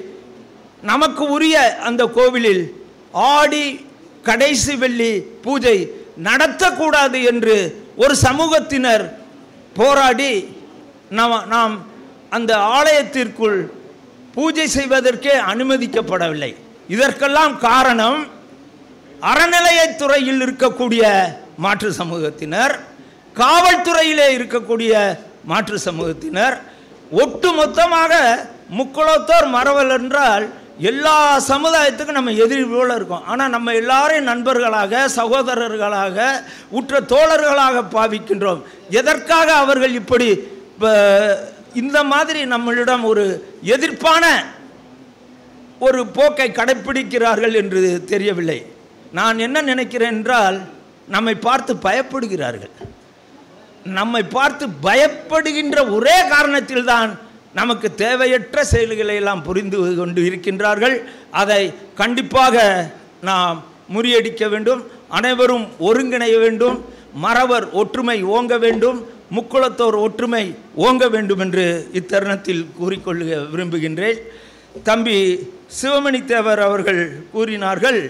நமக்கு உரிய அந்த கோவிலில் ஆடி கடைசி வெள்ளி பூஜை நடத்தக்கூடாது என்று ஒரு சமூகத்தினர் போராடி நாம் அந்த ஆலயத்திற்குள் பூஜை செய்வதற்கே அனுமதிக்கப்படவில்லை. இதற்கெல்லாம் காரணம் அறநிலையத்துறையில் இருக்கக்கூடிய மாற்று சமூகத்தினர், காவல்துறையிலே இருக்கக்கூடிய மாற்று சமூகத்தினர், ஒட்டு மொத்தமாக முக்குளத்தோர் மறவல் என்றால் எல்லா சமுதாயத்துக்கும் நம்ம எதிரி போல இருக்கோம். ஆனால் நம்ம எல்லாரையும் நண்பர்களாக, சகோதரர்களாக, உற்ற தோழர்களாக பாவிக்கின்றோம். எதற்காக அவர்கள் இப்படி இந்த மாதிரி நம்மளிடம் ஒரு எதிர்ப்பான ஒரு போக்கை கடைப்பிடிக்கிறார்கள் என்று தெரியவில்லை. நான் என்ன நினைக்கிறேன் என்றால், நம்மை பார்த்து பயப்படுகிறார்கள். நம்மை பார்த்து பயப்படுகின்ற ஒரே காரணத்தில் தான் நமக்கு தேவையற்ற செயல்களை எல்லாம் புரிந்து கொண்டு இருக்கின்றார்கள். அதை கண்டிப்பாக நாம் முறியடிக்க வேண்டும். அனைவரும் ஒருங்கிணைய வேண்டும். மறவர் ஒற்றுமை ஓங்க வேண்டும். முக்குளத்தோர் ஒற்றுமை ஓங்க வேண்டும் என்று இத்தருணத்தில் கூறிக்கொள்ள விரும்புகின்றேன். தம்பி சிவமணி தேவர் அவர்கள் கூறினார்கள்,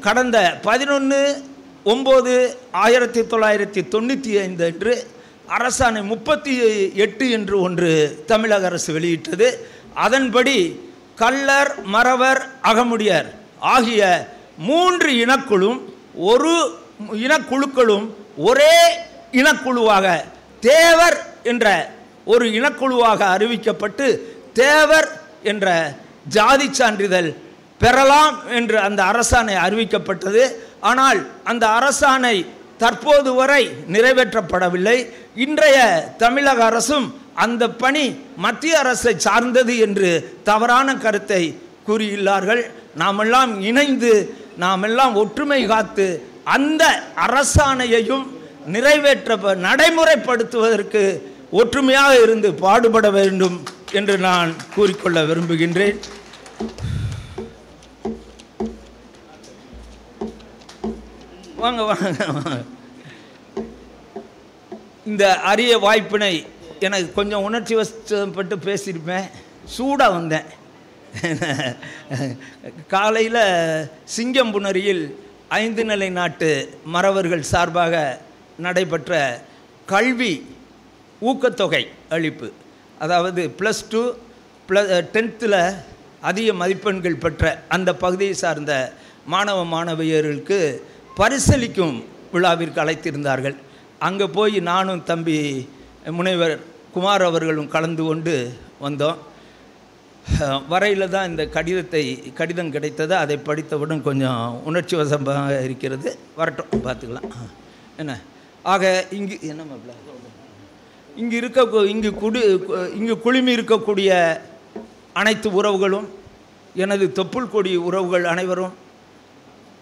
கடந்த 11/9/1995 அன்று அரசாணை 38 என்று ஒன்று தமிழக அரசு வெளியிட்டது. அதன்படி கள்ளர், மறவர், அகமுடியர் ஆகிய 3 இனக்குழும் ஒரு இனக்குழுக்களும் ஒரே இனக்குழுவாக தேவர் என்ற ஒரு இனக்குழுவாக அறிவிக்கப்பட்டு தேவர் என்ற ஜாதி சான்றிதழ் பெறலாம் என்று அந்த அரசாணை அறிவிக்கப்பட்டது. ஆனால் அந்த அரசாணை தற்போது வரை நிறைவேற்றப்படவில்லை. இன்றைய தமிழக அரசும் அந்த பணி மத்திய அரசை சார்ந்தது என்று தவறான கருத்தை கூறியுள்ளார்கள். நாமெல்லாம் இணைந்து நாமெல்லாம் ஒற்றுமை காத்து அந்த அரசாணையையும் நடைமுறைப்படுத்துவதற்கு ஒற்றுமையாக இருந்து பாடுபட வேண்டும் என்று நான் கூறிக்கொள்ள விரும்புகின்றேன். வாங்க வாங்க. இந்த அரிய வாய்ப்பினை எனக்கு கொஞ்சம் உணர்ச்சி வசப்பட்டு பேசியிருப்பேன், சூடாக வந்தேன். காலையில் சிங்கம்புணரியில் 5 நிலை நாட்டு மறவர்கள் சார்பாக நடைபெற்ற கல்வி ஊக்கத்தொகை அளிப்பு, அதாவது +2 10ல் அதிக மதிப்பெண்கள் பெற்ற அந்த பகுதியை சார்ந்த மாணவ மாணவியர்களுக்கு பரிசளிக்கும் விழாவிற்கு அழைத்திருந்தார்கள். அங்கே போய் நானும் தம்பி முனைவர் குமார் அவர்களும் கலந்து கொண்டு வந்தோம். வரையில் தான் இந்த கடிதம் கிடைத்தது. அதை படித்தவுடன் கொஞ்சம் உணர்ச்சி வசமாக இருக்கிறது. வரட்டும், பார்த்துக்கலாம். என்ன ஆக இங்கு குழுமி இருக்கக்கூடிய அனைத்து உறவுகளும், எனது தொப்புள் கொடி உறவுகள் அனைவரும்,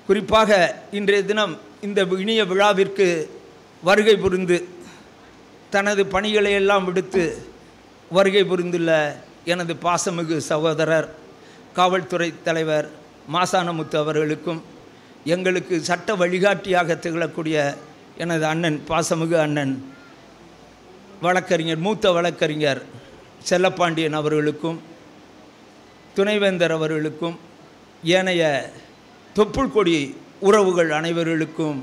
குறிப்பாக இன்றைய தினம் இந்த இனிய விழாவிற்கு வருகை புரிந்து தனது பணிகளை எல்லாம் விடுத்து வருகை புரிந்துள்ள எனது பாசமிகு சகோதரர் காவல்துறை தலைவர் மாசானமுத்து அவர்களுக்கும், எங்களுக்கு சட்ட வழிகாட்டியாக திகழக்கூடிய எனது அண்ணன் பாசமிகு அண்ணன் வழக்கறிஞர் மூத்த வழக்கறிஞர் செல்லப்பாண்டியன் அவர்களுக்கும், துணைவேந்தர் அவர்களுக்கும், ஏனைய தொப்புள் கொடி உறவுகள் அனைவர்களுக்கும்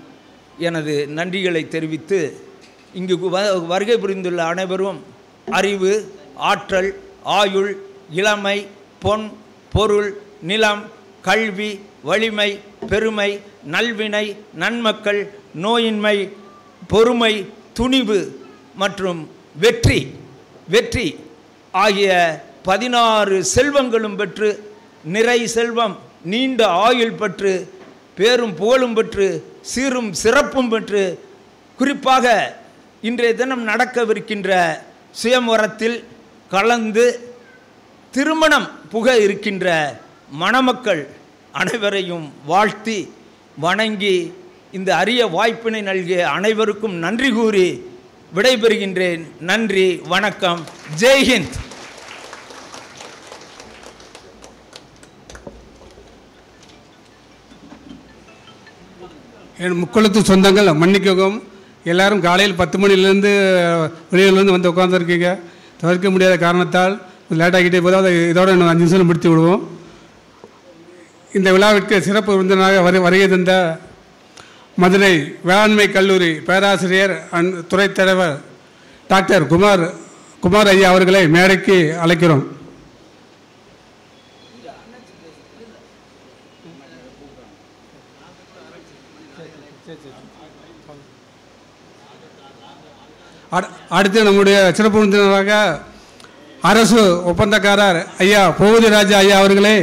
எனது நன்றிகளை தெரிவித்து, இங்கு வருகை புரிந்துள்ள அனைவரும் அறிவு, ஆற்றல், ஆயுள், இளமை, பொன், பொருள், நிலம், கல்வி, வலிமை, பெருமை, நல்வினை, நன்மக்கள், நோயின்மை, பொறுமை, துணிவு மற்றும் வெற்றி ஆகிய 16 செல்வங்களும் பெற்று, நிறை செல்வம், நீண்ட ஆயுள் பெற்று, பேரும் புகழும் பெற்று, சீரும் சிறப்பும் பெற்று, குறிப்பாக இன்றைய தினம் நடக்கவிருக்கின்ற சுயம்வரத்தில் கலந்து திருமணம் புக இருக்கின்ற மணமக்கள் அனைவரையும் வாழ்த்தி வணங்கி இந்த அரிய வாய்ப்பினை நல்கிய அனைவருக்கும் நன்றி கூறி விடைபெறுகின்றேன். நன்றி, வணக்கம், ஜெய்ஹிந்த். என் முக்குளத்து சொந்தங்கள் மன்னிக்கவும், எல்லாரும் காலையில் 10 மணிலேருந்து வெளியிலேருந்து வந்து உட்காந்துருக்கீங்க. தவிர்க்க முடியாத காரணத்தால் லேட்டாகிட்டே போதும். அதை இதோட 5 நிமிஷம் முடித்து விடுவோம். இந்த விழாவிற்கு சிறப்பு விருந்தினராக வருகை தந்த மதுரை வேளாண்மை கல்லூரி பேராசிரியர் துறை தலைவர் டாக்டர் குமார் ஐயா அவர்களை மேடைக்கு அழைக்கிறோம். அடுத்து நம்முடைய சிறப்பு விருந்தினராக அரசு ஒப்பந்தக்காரர் ஐயா பூபதி ராஜா ஐயா அவர்களை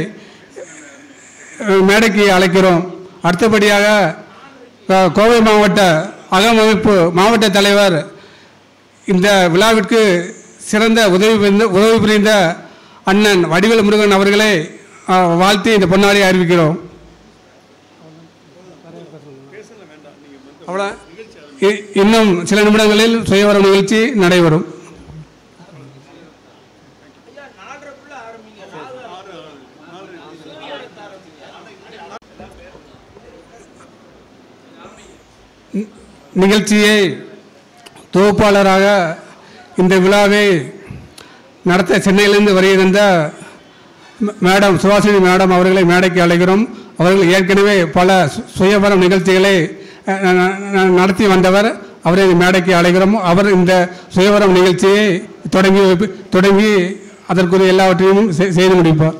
மேடைக்கு அழைக்கிறோம். அடுத்தபடியாக கோவை மாவட்ட அகமமைப்பு மாவட்ட தலைவர் இந்த விழாவிற்கு சிறந்த உதவி புரிந்த அண்ணன் வடிவேல் முருகன் அவர்களை வாழ்த்தி இந்த பொன்னாடியை அறிவிக்கிறோம். அவ்வளோ, இன்னும் சில நிமிடங்களில் சுயவரம் நிகழ்ச்சி நடைபெறும். நிகழ்ச்சியை தொகுப்பாளராக இந்த விழாவை நடத்த சென்னையிலிருந்து வருகை தந்த மேடம் சுவாசினி மேடம் அவர்களை மேடைக்கு அழைக்கிறோம். அவர்கள் ஏற்கனவே பல சுயவரம் நிகழ்ச்சிகளை நடத்தி வந்தவர். அவரை மேடைக்கு அழைக்கிறோம். அவர் இந்த சுயவரம் நிகழ்ச்சியை தொடங்கி அதற்குரிய எல்லாவற்றையும் செய்து முடிப்பார்.